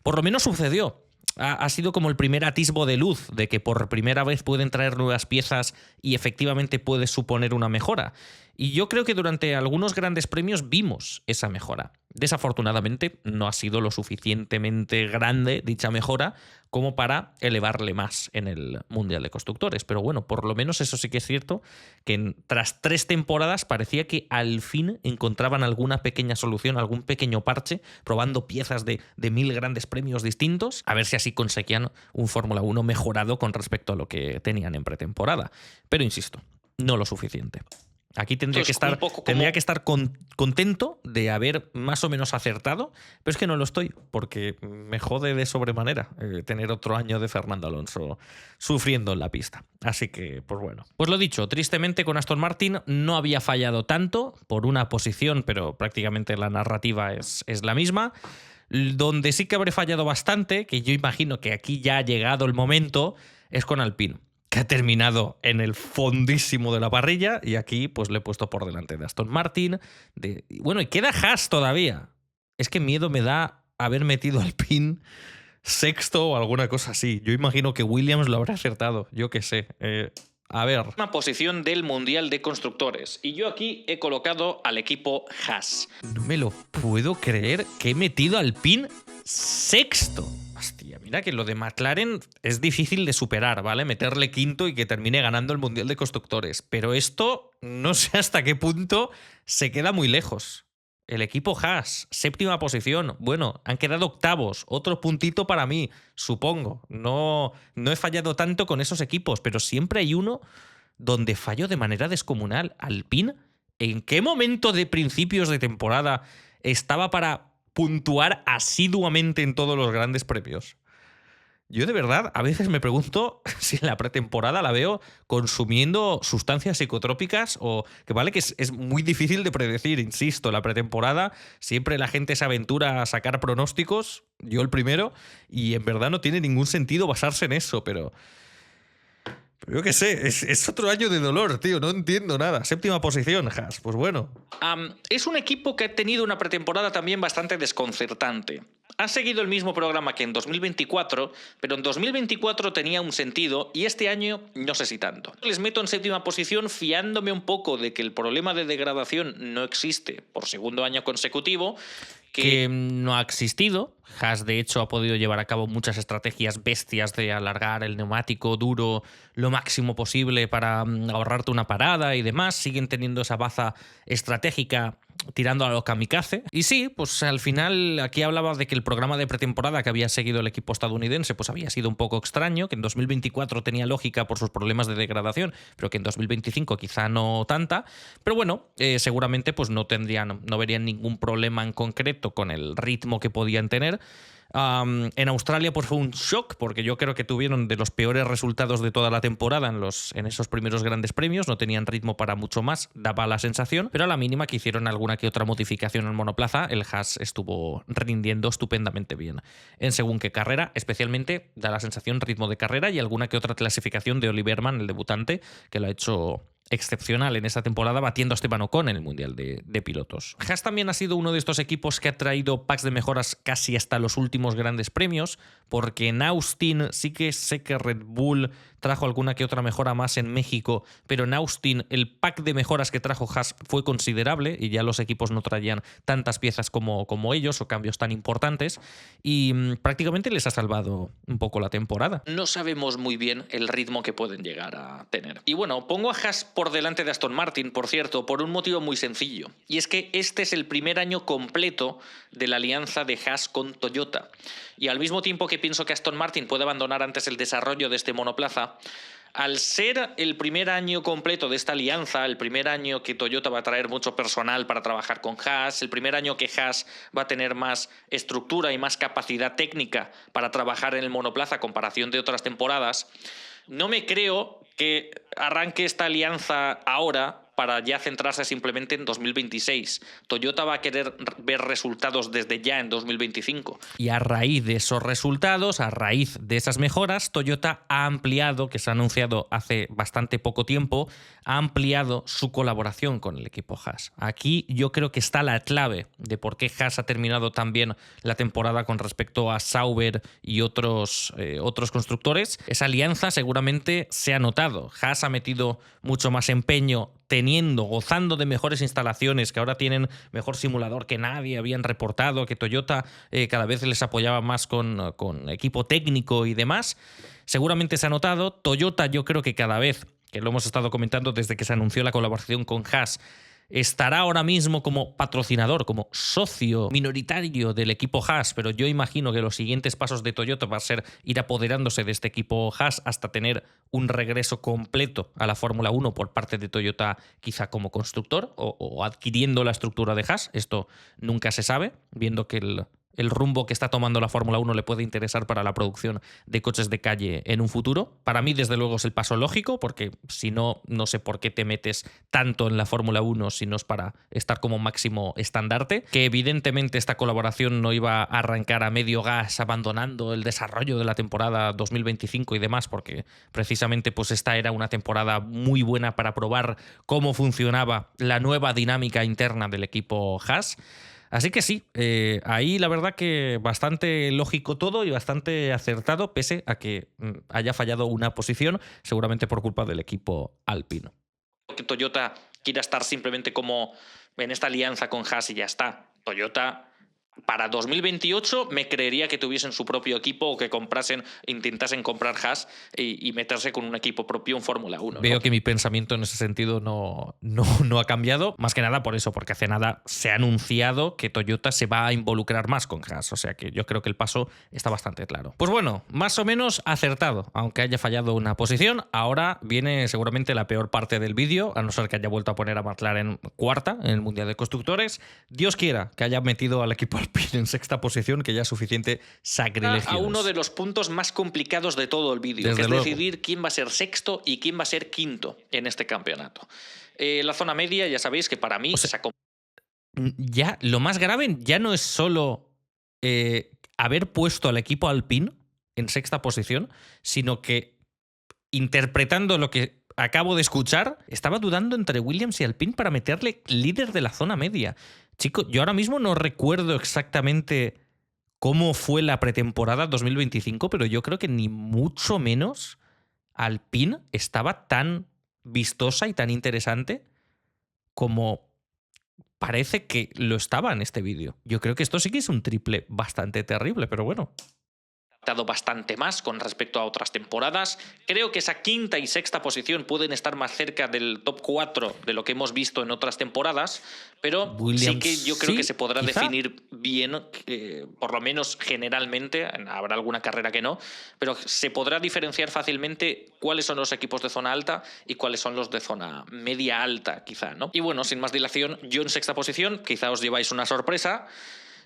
Por lo menos sucedió. Ha sido como el primer atisbo de luz de que por primera vez pueden traer nuevas piezas y efectivamente puede suponer una mejora. Y yo creo que durante algunos grandes premios vimos esa mejora. Desafortunadamente no ha sido lo suficientemente grande dicha mejora como para elevarle más en el Mundial de Constructores. Pero bueno, por lo menos eso sí que es cierto, que tras 3 temporadas parecía que al fin encontraban alguna pequeña solución, algún pequeño parche, probando piezas de 1000 grandes premios distintos, a ver si así conseguían un Fórmula 1 mejorado con respecto a lo que tenían en pretemporada. Pero insisto, no lo suficiente. Aquí tendría que estar contento de haber más o menos acertado, pero es que no lo estoy, porque me jode de sobremanera tener otro año de Fernando Alonso sufriendo en la pista. Así que, pues bueno. Pues lo dicho, tristemente con Aston Martin no había fallado tanto por una posición, pero prácticamente la narrativa es la misma. Donde sí que habré fallado bastante, que yo imagino que aquí ya ha llegado el momento, es con Alpine, que ha terminado en el fondísimo de la parrilla y aquí pues le he puesto por delante de Aston Martin. Bueno, y queda Haas todavía. Es que miedo me da haber metido Alpine sexto o alguna cosa así. Yo imagino que Williams lo habrá acertado, yo qué sé. A ver. Una posición del Mundial de Constructores. Y yo aquí he colocado al equipo Haas. No me lo puedo creer que he metido Alpine sexto. Hostia, mira que lo de McLaren es difícil de superar, ¿vale? Meterle quinto y que termine ganando el Mundial de Constructores. Pero esto no sé hasta qué punto se queda muy lejos. El equipo Haas, 7ª posición. Bueno, han quedado octavos. Otro puntito para mí, supongo. No he fallado tanto con esos equipos, pero siempre hay uno donde fallo de manera descomunal. Alpine, ¿en qué momento de principios de temporada estaba para puntuar asiduamente en todos los grandes premios? Yo de verdad a veces me pregunto si en la pretemporada la veo consumiendo sustancias psicotrópicas o que vale que es muy difícil de predecir, insisto, la pretemporada siempre la gente se aventura a sacar pronósticos, yo el primero, y en verdad no tiene ningún sentido basarse en eso, pero yo qué sé, es otro año de dolor, tío, no entiendo nada. 7ª posición, Haas, pues bueno. Es un equipo que ha tenido una pretemporada también bastante desconcertante. Ha seguido el mismo programa que en 2024, pero en 2024 tenía un sentido y este año no sé si tanto. Les meto en 7ª posición fiándome un poco de que el problema de degradación no existe por segundo año consecutivo. Que no ha existido. Haas, de hecho, ha podido llevar a cabo muchas estrategias bestias de alargar el neumático duro lo máximo posible para ahorrarte una parada y demás. Siguen teniendo esa baza estratégica tirando a lo kamikaze. Y sí, pues al final aquí hablaba de que el programa de pretemporada que había seguido el equipo estadounidense pues había sido un poco extraño, que en 2024 tenía lógica por sus problemas de degradación, pero que en 2025 quizá no tanta. Pero bueno, seguramente pues no verían ningún problema en concreto con el ritmo que podían tener. En Australia pues fue un shock porque yo creo que tuvieron de los peores resultados de toda la temporada en esos primeros grandes premios, no tenían ritmo para mucho más, daba la sensación, pero a la mínima que hicieron alguna que otra modificación en monoplaza, el Haas estuvo rindiendo estupendamente bien en según qué carrera, especialmente da la sensación ritmo de carrera y alguna que otra clasificación de Oliverman, el debutante, que lo ha hecho excepcional en esta temporada, batiendo a Esteban Ocon en el Mundial de Pilotos. Haas también ha sido uno de estos equipos que ha traído packs de mejoras casi hasta los últimos grandes premios, porque en Austin sí que sé que Red Bull trajo alguna que otra mejora más en México, pero en Austin el pack de mejoras que trajo Haas fue considerable y ya los equipos no traían tantas piezas como ellos o cambios tan importantes, y prácticamente les ha salvado un poco la temporada. No sabemos muy bien el ritmo que pueden llegar a tener. Y bueno, pongo a Haas por delante de Aston Martin, por cierto, por un motivo muy sencillo, y es que este es el primer año completo de la alianza de Haas con Toyota, y al mismo tiempo que pienso que Aston Martin puede abandonar antes el desarrollo de este monoplaza, al ser el primer año completo de esta alianza, el primer año que Toyota va a traer mucho personal para trabajar con Haas, el primer año que Haas va a tener más estructura y más capacidad técnica para trabajar en el monoplaza a comparación de otras temporadas, no me creo que arranque esta alianza ahora para ya centrarse simplemente en 2026. Toyota va a querer ver resultados desde ya en 2025. Y a raíz de esos resultados, a raíz de esas mejoras, Toyota ha ampliado, que se ha anunciado hace bastante poco tiempo, ha ampliado su colaboración con el equipo Haas. Aquí yo creo que está la clave de por qué Haas ha terminado tan bien la temporada con respecto a Sauber y otros constructores. Esa alianza seguramente se ha notado. Haas ha metido mucho más empeño, gozando de mejores instalaciones, que ahora tienen mejor simulador que nadie habían reportado, que Toyota cada vez les apoyaba más con equipo técnico y demás. Seguramente se ha notado. Toyota, yo creo que cada vez, que lo hemos estado comentando desde que se anunció la colaboración con Haas, estará ahora mismo como patrocinador, como socio minoritario del equipo Haas, pero yo imagino que los siguientes pasos de Toyota va a ser ir apoderándose de este equipo Haas hasta tener un regreso completo a la Fórmula 1 por parte de Toyota, quizá como constructor o adquiriendo la estructura de Haas. Esto nunca se sabe, viendo que el rumbo que está tomando la Fórmula 1 le puede interesar para la producción de coches de calle en un futuro. Para mí, desde luego, es el paso lógico, porque si no, no sé por qué te metes tanto en la Fórmula 1 si no es para estar como máximo estandarte. Que evidentemente esta colaboración no iba a arrancar a medio gas abandonando el desarrollo de la temporada 2025 y demás, porque precisamente pues esta era una temporada muy buena para probar cómo funcionaba la nueva dinámica interna del equipo Haas. Así que sí, ahí la verdad que bastante lógico todo y bastante acertado, pese a que haya fallado una posición, seguramente por culpa del equipo Alpine. Que Toyota quiera estar simplemente como en esta alianza con Haas y ya está. Toyota, para 2028 me creería que tuviesen su propio equipo o que intentasen comprar Haas y meterse con un equipo propio en Fórmula 1. Veo, ¿no?, que mi pensamiento en ese sentido no ha cambiado, más que nada por eso, porque hace nada se ha anunciado que Toyota se va a involucrar más con Haas, o sea que yo creo que el paso está bastante claro. Pues bueno, más o menos acertado, aunque haya fallado una posición. Ahora viene seguramente la peor parte del vídeo, a no ser que haya vuelto a poner a McLaren cuarta en el Mundial de Constructores. Dios quiera que haya metido al equipo Alpine en sexta posición, que ya es suficiente sacrilegio. A uno de los puntos más complicados de todo el vídeo, que es decidir quién va a ser sexto y quién va a ser quinto en este campeonato. La zona media, ya sabéis que para mí ya lo más grave ya no es solo haber puesto al equipo Alpine en sexta posición, sino que, interpretando lo que acabo de escuchar, estaba dudando entre Williams y Alpine para meterle líder de la zona media. Chico, yo ahora mismo no recuerdo exactamente cómo fue la pretemporada 2025, pero yo creo que ni mucho menos Alpine estaba tan vistosa y tan interesante como parece que lo estaba en este vídeo. Yo creo que esto sí que es un triple bastante terrible, pero bueno. Dado bastante más con respecto a otras temporadas. Creo que esa quinta y sexta posición pueden estar más cerca del top 4 de lo que hemos visto en otras temporadas, pero Williams, sí que yo creo que se podrá definir bien, por lo menos generalmente, habrá alguna carrera que no, pero se podrá diferenciar fácilmente cuáles son los equipos de zona alta y cuáles son los de zona media alta, quizá, ¿no? Y bueno, sin más dilación, yo en sexta posición, quizá os lleváis una sorpresa.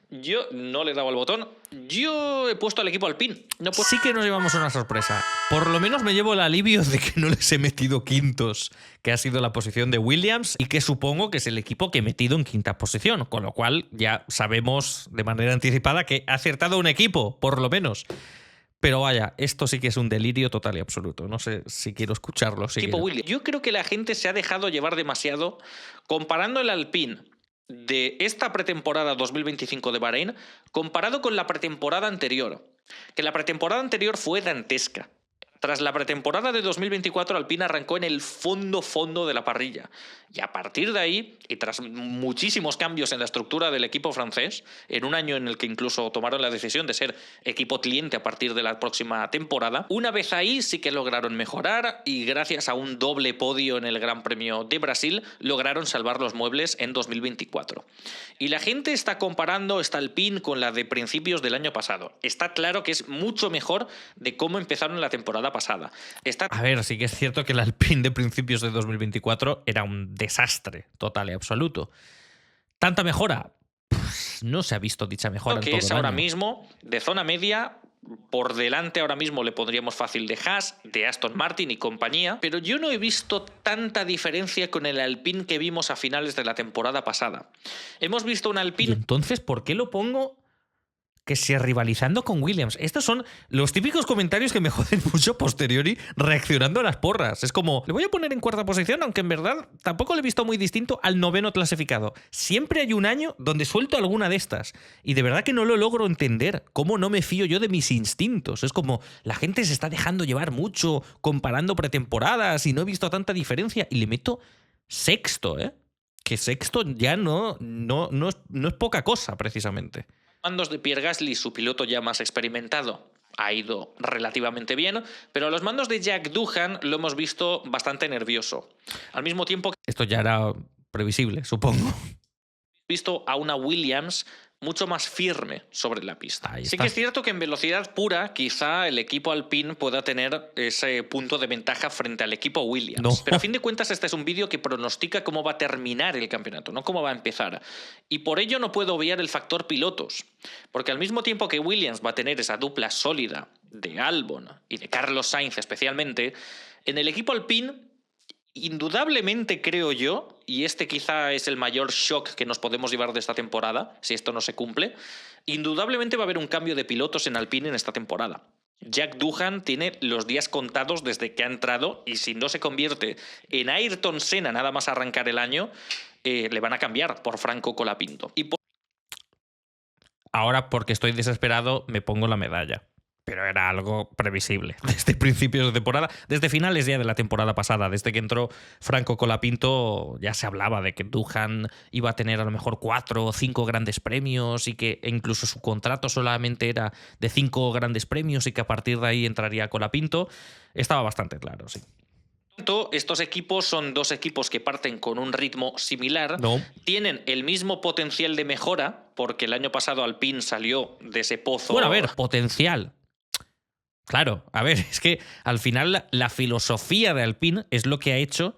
Yo no le he dado al botón. Yo he puesto al equipo Alpine. Sí que nos llevamos una sorpresa. Por lo menos me llevo el alivio de que no les he metido quintos, que ha sido la posición de Williams y que supongo que es el equipo que he metido en quinta posición. Con lo cual ya sabemos de manera anticipada que ha acertado un equipo, por lo menos. Pero vaya, esto sí que es un delirio total y absoluto. No sé si quiero escucharlo. Tipo Williams. Yo creo que la gente se ha dejado llevar demasiado comparando el Alpine de esta pretemporada 2025 de Bahrein comparado con la pretemporada anterior. Que la pretemporada anterior fue dantesca. Tras la pretemporada de 2024, Alpine arrancó en el fondo de la parrilla. Y a partir de ahí, y tras muchísimos cambios en la estructura del equipo francés, en un año en el que incluso tomaron la decisión de ser equipo cliente a partir de la próxima temporada, una vez ahí sí que lograron mejorar y gracias a un doble podio en el Gran Premio de Brasil, lograron salvar los muebles en 2024. Y la gente está comparando esta Alpine con la de principios del año pasado. Está claro que es mucho mejor de cómo empezaron la temporada pasada. A ver, sí que es cierto que el Alpine de principios de 2024 era un desastre total y absoluto. ¿Tanta mejora? Pues no se ha visto dicha mejora en todo el año. Que es ahora mismo de zona media. Por delante ahora mismo le pondríamos fácil de Haas, de Aston Martin y compañía, pero yo no he visto tanta diferencia con el Alpine que vimos a finales de la temporada pasada. Hemos visto un Alpine... ¿Y entonces por qué lo pongo que si rivalizando con Williams? Estos son los típicos comentarios que me joden mucho posteriori reaccionando a las porras. Es como, le voy a poner en cuarta posición, aunque en verdad tampoco le he visto muy distinto al noveno clasificado. Siempre hay un año donde suelto alguna de estas. Y de verdad que no lo logro entender. ¿Cómo no me fío yo de mis instintos? Es como, la gente se está dejando llevar mucho comparando pretemporadas y no he visto tanta diferencia. Y le meto sexto, ¿eh? Que sexto ya no es poca cosa, precisamente. Mandos de Pierre Gasly, su piloto ya más experimentado, ha ido relativamente bien, pero a los mandos de Jack Doohan lo hemos visto bastante nervioso. Al mismo tiempo que esto ya era previsible, supongo. Visto a una Williams mucho más firme sobre la pista. Sí que es cierto que en velocidad pura quizá el equipo Alpine pueda tener ese punto de ventaja frente al equipo Williams. No. Pero a fin de cuentas este es un vídeo que pronostica cómo va a terminar el campeonato, no cómo va a empezar. Y por ello no puedo obviar el factor pilotos. Porque al mismo tiempo que Williams va a tener esa dupla sólida de Albon y de Carlos Sainz especialmente, en el equipo Alpine indudablemente creo yo, y este quizá es el mayor shock que nos podemos llevar de esta temporada, si esto no se cumple, indudablemente va a haber un cambio de pilotos en Alpine en esta temporada. Jack Doohan tiene los días contados desde que ha entrado y si no se convierte en Ayrton Senna nada más arrancar el año, le van a cambiar por Franco Colapinto. Ahora, porque estoy desesperado, me pongo la medalla. Pero era algo previsible desde principios de temporada, desde finales ya de la temporada pasada, desde que entró Franco Colapinto ya se hablaba de que Doohan iba a tener a lo mejor 4 o 5 grandes premios y que incluso su contrato solamente era de 5 grandes premios y que a partir de ahí entraría Colapinto. Estaba bastante claro, sí. Estos equipos son dos equipos que parten con un ritmo similar, tienen el mismo potencial de mejora, porque el año pasado Alpine salió de ese pozo. Bueno, a ver, potencial. Claro, a ver, es que al final la filosofía de Alpine es lo que ha hecho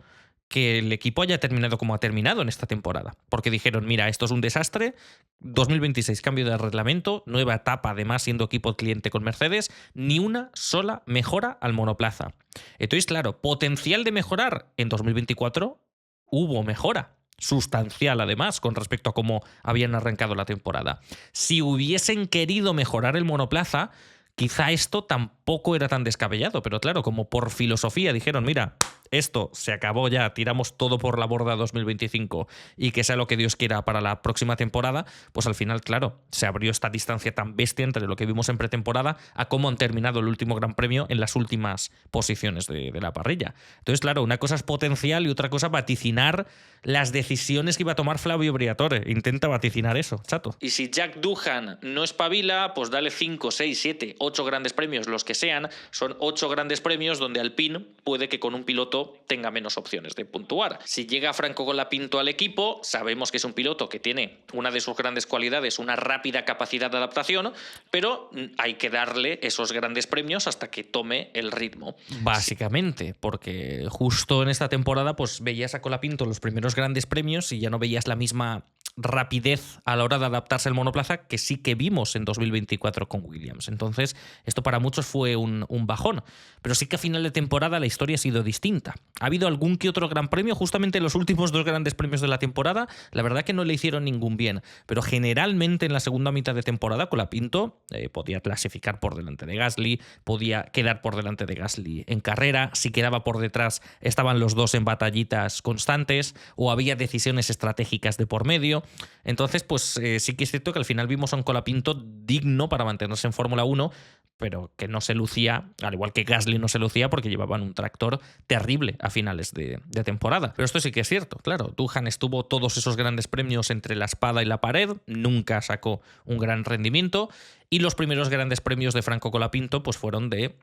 que el equipo haya terminado como ha terminado en esta temporada. Porque dijeron, mira, esto es un desastre, 2026 cambio de reglamento, nueva etapa además siendo equipo cliente con Mercedes, ni una sola mejora al monoplaza. Entonces, claro, potencial de mejorar en 2024 hubo mejora. Sustancial además con respecto a cómo habían arrancado la temporada. Si hubiesen querido mejorar el monoplaza, quizá esto tampoco era tan descabellado, pero claro, como por filosofía dijeron, mira, esto se acabó ya, tiramos todo por la borda 2025 y que sea lo que Dios quiera para la próxima temporada, pues al final, claro, se abrió esta distancia tan bestia entre lo que vimos en pretemporada a cómo han terminado el último Gran Premio en las últimas posiciones de la parrilla. Entonces, claro, una cosa es potencial y otra cosa vaticinar las decisiones que iba a tomar Flavio Briatore. Intenta vaticinar eso, chato. Y si Jack Doohan no espabila, pues dale 5, 6, 7, 8 grandes premios, los que sean. Son 8 grandes premios donde Alpine puede que con un piloto tenga menos opciones de puntuar. Si llega Franco Colapinto al equipo, sabemos que es un piloto que tiene una de sus grandes cualidades, una rápida capacidad de adaptación, pero hay que darle esos grandes premios hasta que tome el ritmo. Básicamente, porque justo en esta temporada pues veías a Colapinto los primeros grandes premios y ya no veías la misma rapidez a la hora de adaptarse al monoplaza que sí que vimos en 2024 con Williams. Entonces, esto para muchos fue un bajón. Pero sí que a final de temporada la historia ha sido distinta. Ha habido algún que otro gran premio, justamente en los últimos 2 grandes premios de la temporada, la verdad que no le hicieron ningún bien. Pero generalmente en la segunda mitad de temporada, Colapinto podía clasificar por delante de Gasly, podía quedar por delante de Gasly en carrera, si quedaba por detrás estaban los dos en batallitas constantes o había decisiones estratégicas de por medio. Entonces, pues sí que es cierto que al final vimos a un Colapinto digno para mantenerse en Fórmula 1, pero que no se lucía, al igual que Gasly no se lucía porque llevaban un tractor terrible a finales de temporada. Pero esto sí que es cierto, claro. Doohan estuvo todos esos grandes premios entre la espada y la pared, nunca sacó un gran rendimiento. Y los primeros grandes premios de Franco Colapinto pues fueron de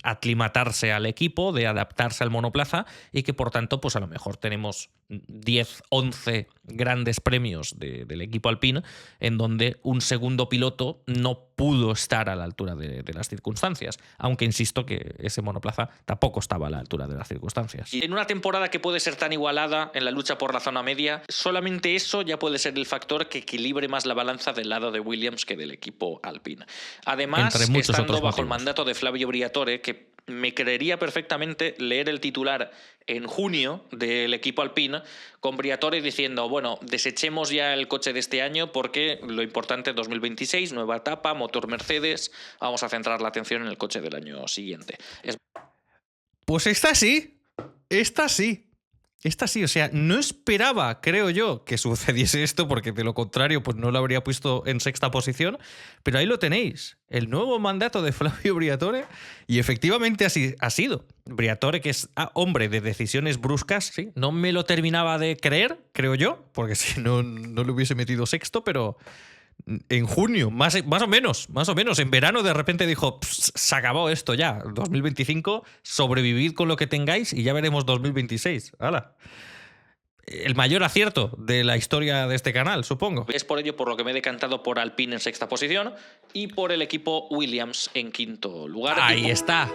aclimatarse al equipo, de adaptarse al monoplaza y que por tanto pues a lo mejor tenemos 10, 11 grandes premios del equipo Alpine en donde un segundo piloto no pudo estar a la altura de las circunstancias, aunque insisto que ese monoplaza tampoco estaba a la altura de las circunstancias. Y en una temporada que puede ser tan igualada en la lucha por la zona media, solamente eso ya puede ser el factor que equilibre más la balanza del lado de Williams que del equipo Alpine. Además, estando bajo el mandato de Flavio Briatore, que me creería perfectamente leer el titular en junio del equipo Alpine con Briatore diciendo, bueno, desechemos ya el coche de este año porque lo importante es 2026, nueva etapa, motor Mercedes, vamos a centrar la atención en el coche del año siguiente. Pues esta sí, esta sí. Esta sí, o sea, no esperaba, creo yo, que sucediese esto, porque de lo contrario, pues no lo habría puesto en sexta posición, pero ahí lo tenéis, el nuevo mandato de Flavio Briatore, y efectivamente así ha sido. Briatore, que es hombre de decisiones bruscas, sí, no me lo terminaba de creer, creo yo, porque si no, no le hubiese metido sexto, pero en junio, más o menos, en verano de repente dijo, se acabó esto ya, 2025, sobrevivid con lo que tengáis y ya veremos 2026. ¡Hala! El mayor acierto de la historia de este canal, supongo. Es por ello por lo que me he decantado por Alpine en sexta posición y por el equipo Williams en quinto lugar. Ahí está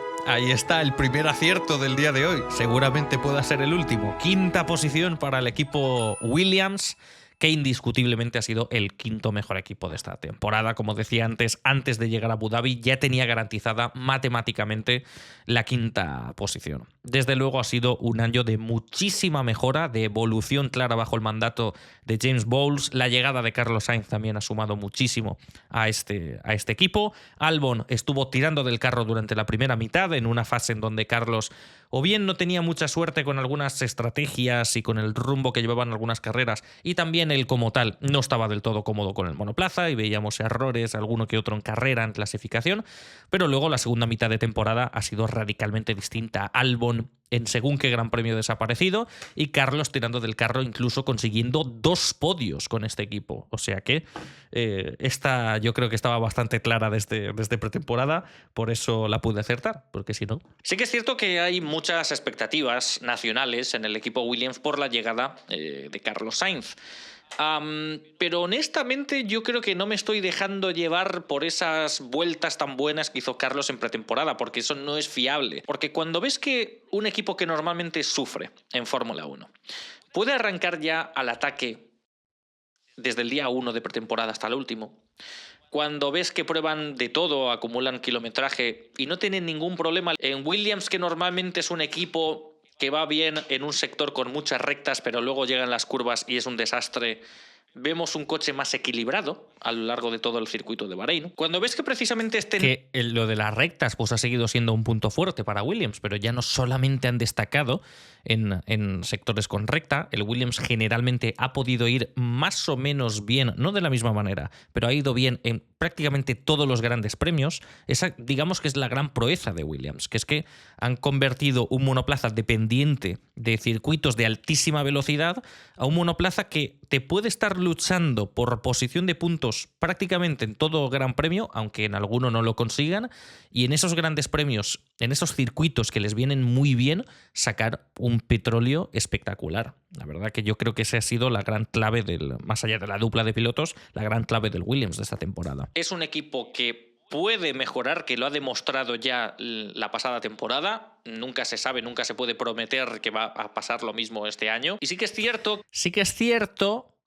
el primer acierto del día de hoy. Seguramente pueda ser el último. Quinta posición para el equipo Williams, que indiscutiblemente ha sido el quinto mejor equipo de esta temporada. Como decía antes de llegar a Abu Dhabi, ya tenía garantizada matemáticamente la quinta posición. Desde luego ha sido un año de muchísima mejora, de evolución clara bajo el mandato de James Bowles. La llegada de Carlos Sainz también ha sumado muchísimo a este equipo. Albon estuvo tirando del carro durante la primera mitad, en una fase en donde Carlos o bien no tenía mucha suerte con algunas estrategias y con el rumbo que llevaban algunas carreras, y también él como tal no estaba del todo cómodo con el monoplaza y veíamos errores, alguno que otro en carrera, en clasificación, pero luego la segunda mitad de temporada ha sido radicalmente distinta. Albon en según qué gran premio desaparecido y Carlos tirando del carro, incluso consiguiendo 2 podios con este equipo. O sea que esta yo creo que estaba bastante clara desde pretemporada, por eso la pude acertar, porque si no... Sí que es cierto que hay muchas expectativas nacionales en el equipo Williams por la llegada de Carlos Sainz. Pero honestamente yo creo que no me estoy dejando llevar por esas vueltas tan buenas que hizo Carlos en pretemporada, porque eso no es fiable. Porque cuando ves que un equipo que normalmente sufre en Fórmula 1 puede arrancar ya al ataque desde el día 1 de pretemporada hasta el último, cuando ves que prueban de todo, acumulan kilometraje y no tienen ningún problema en Williams, que normalmente es un equipo que va bien en un sector con muchas rectas, pero luego llegan las curvas y es un desastre, vemos un coche más equilibrado a lo largo de todo el circuito de Bahrein. Cuando ves que precisamente lo de las rectas pues ha seguido siendo un punto fuerte para Williams, pero ya no solamente han destacado en sectores con recta. El Williams generalmente ha podido ir más o menos bien, no de la misma manera, pero ha ido bien en prácticamente todos los grandes premios. Esa, digamos que es la gran proeza de Williams, que es que han convertido un monoplaza dependiente de circuitos de altísima velocidad a un monoplaza que te puede estar luchando por posición de puntos prácticamente en todo gran premio, aunque en alguno no lo consigan, y en esos grandes premios, en esos circuitos que les vienen muy bien, sacar un petróleo espectacular. La verdad que yo creo que esa ha sido la gran clave más allá de la dupla de pilotos, la gran clave del Williams de esta temporada. Es un equipo que puede mejorar, que lo ha demostrado ya la pasada temporada. Nunca se sabe, nunca se puede prometer que va a pasar lo mismo este año. Y sí que es cierto...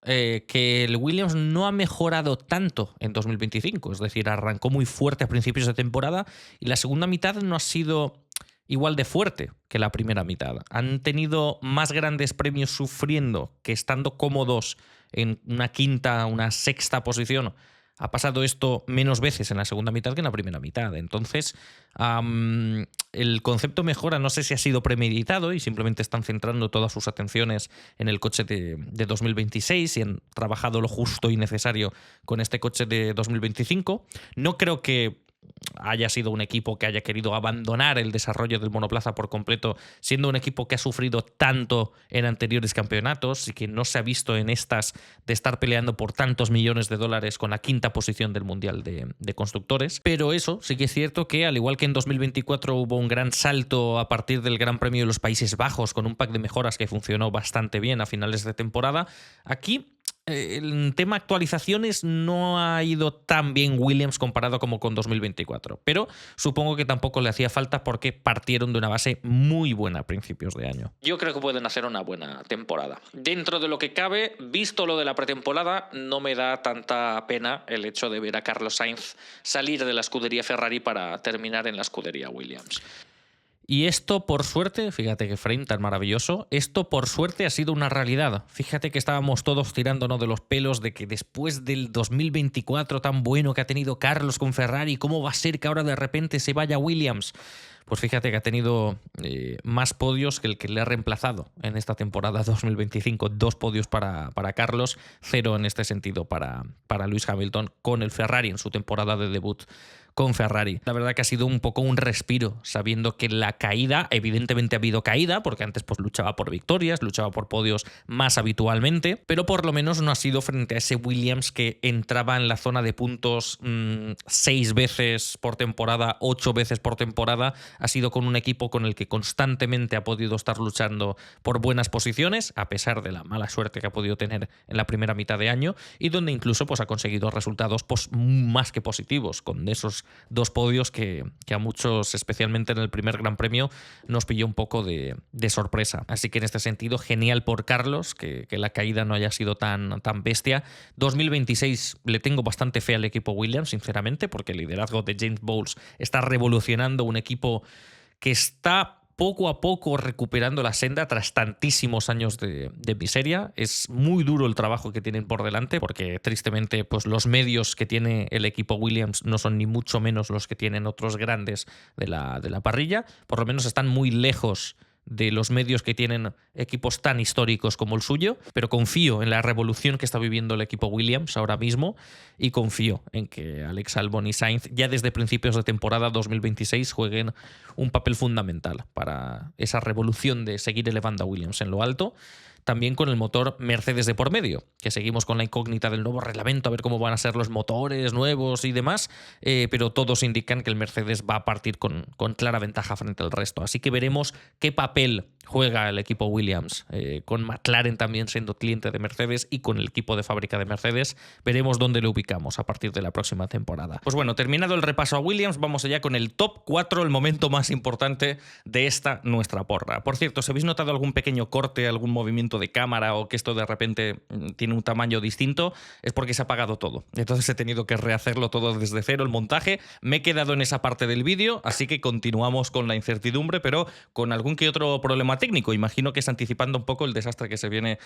que el Williams no ha mejorado tanto en 2025. Es decir, arrancó muy fuerte a principios de temporada y la segunda mitad no ha sido igual de fuerte que la primera mitad. Han tenido más grandes premios sufriendo que estando cómodos en una quinta, una sexta posición. Ha pasado esto menos veces en la segunda mitad que en la primera mitad. Entonces, el concepto mejora, no sé si ha sido premeditado y simplemente están centrando todas sus atenciones en el coche de 2026 y han trabajado lo justo y necesario con este coche de 2025. No creo que haya sido un equipo que haya querido abandonar el desarrollo del monoplaza por completo, siendo un equipo que ha sufrido tanto en anteriores campeonatos y que no se ha visto en estas de estar peleando por tantos millones de dólares con la quinta posición del Mundial de Constructores. Pero eso sí que es cierto que, al igual que en 2024 hubo un gran salto a partir del Gran Premio de los Países Bajos con un pack de mejoras que funcionó bastante bien a finales de temporada, aquí el tema actualizaciones no ha ido tan bien Williams comparado como con 2024, pero supongo que tampoco le hacía falta porque partieron de una base muy buena a principios de año. Yo creo que pueden hacer una buena temporada. Dentro de lo que cabe, visto lo de la pretemporada, no me da tanta pena el hecho de ver a Carlos Sainz salir de la escudería Ferrari para terminar en la escudería Williams. Y esto, por suerte, fíjate qué frame tan maravilloso, esto por suerte ha sido una realidad. Fíjate que estábamos todos tirándonos de los pelos de que después del 2024 tan bueno que ha tenido Carlos con Ferrari, ¿cómo va a ser que ahora de repente se vaya Williams? Pues fíjate que ha tenido más podios que el que le ha reemplazado en esta temporada 2025. 2 podios para Carlos, 0 en este sentido para Lewis Hamilton con el Ferrari en su temporada de debut con Ferrari. La verdad que ha sido un poco un respiro, sabiendo que la caída, evidentemente ha habido caída, porque antes pues luchaba por victorias, luchaba por podios más habitualmente, pero por lo menos no ha sido frente a ese Williams que entraba en la zona de puntos 6 veces por temporada, 8 veces por temporada. Ha sido con un equipo con el que constantemente ha podido estar luchando por buenas posiciones, a pesar de la mala suerte que ha podido tener en la primera mitad de año, y donde incluso pues ha conseguido resultados pues más que positivos, con esos 2 podios que a muchos, especialmente en el primer Gran Premio, nos pilló un poco de sorpresa. Así que en este sentido, genial por Carlos, que la caída no haya sido tan bestia. 2026 le tengo bastante fe al equipo Williams, sinceramente, porque el liderazgo de James Bowles está revolucionando un equipo que está poco a poco recuperando la senda tras tantísimos años de miseria. Es muy duro el trabajo que tienen por delante, porque tristemente pues los medios que tiene el equipo Williams no son ni mucho menos los que tienen otros grandes de la parrilla. Por lo menos están muy lejos de los medios que tienen equipos tan históricos como el suyo, pero confío en la revolución que está viviendo el equipo Williams ahora mismo y confío en que Alex Albon y Sainz ya desde principios de temporada 2026 jueguen un papel fundamental para esa revolución de seguir elevando a Williams en lo alto. También con el motor Mercedes de por medio, que seguimos con la incógnita del nuevo reglamento, a ver cómo van a ser los motores nuevos y demás, pero todos indican que el Mercedes va a partir con clara ventaja frente al resto. Así que veremos qué papel juega el equipo Williams, con McLaren también siendo cliente de Mercedes y con el equipo de fábrica de Mercedes. Veremos dónde lo ubicamos a partir de la próxima temporada. Pues bueno, terminado el repaso a Williams, vamos allá con el top 4, el momento más importante de esta nuestra porra. Por cierto, si habéis notado algún pequeño corte, algún movimiento de cámara o que esto de repente tiene un tamaño distinto, es porque se ha apagado todo. Entonces he tenido que rehacerlo todo desde cero, el montaje. Me he quedado en esa parte del vídeo, así que continuamos con la incertidumbre, pero con algún que otro problema técnico. Imagino que es anticipando un poco el desastre que se viene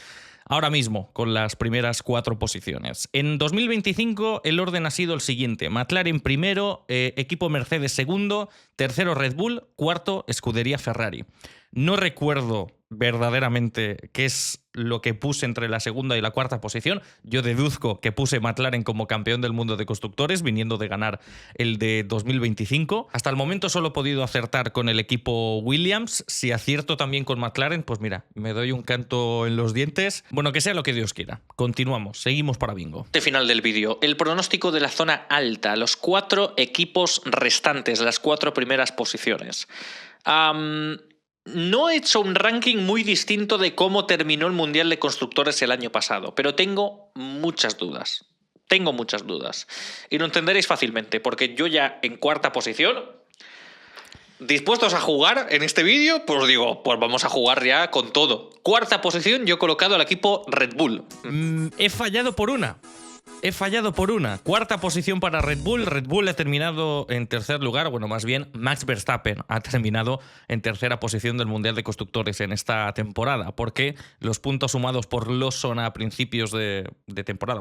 ahora mismo con las primeras 4 posiciones. En 2025 el orden ha sido el siguiente: McLaren primero, equipo Mercedes segundo, tercero Red Bull, cuarto escudería Ferrari. No recuerdo verdaderamente qué es lo que puse entre la segunda y la cuarta posición. Yo deduzco que puse McLaren como campeón del mundo de constructores, viniendo de ganar el de 2025. Hasta el momento solo he podido acertar con el equipo Williams. Si acierto también con McLaren, pues mira, me doy un canto en los dientes. Bueno, que sea lo que Dios quiera. Continuamos, seguimos para bingo. De final del vídeo, el pronóstico de la zona alta, los 4 equipos restantes, las 4 primeras posiciones. No he hecho un ranking muy distinto de cómo terminó el Mundial de Constructores el año pasado, pero tengo muchas dudas. Tengo muchas dudas. Y lo entenderéis fácilmente, porque yo ya en cuarta posición ¿Dispuestos a jugar en este vídeo? Pues digo, pues vamos a jugar ya con todo. Cuarta posición, yo he colocado al equipo Red Bull. He fallado por una. Cuarta posición para Red Bull. Red Bull ha terminado en tercer lugar. Bueno, más bien, Max Verstappen ha terminado en tercera posición del Mundial de Constructores en esta temporada, porque los puntos sumados por Lawson a principios de temporada,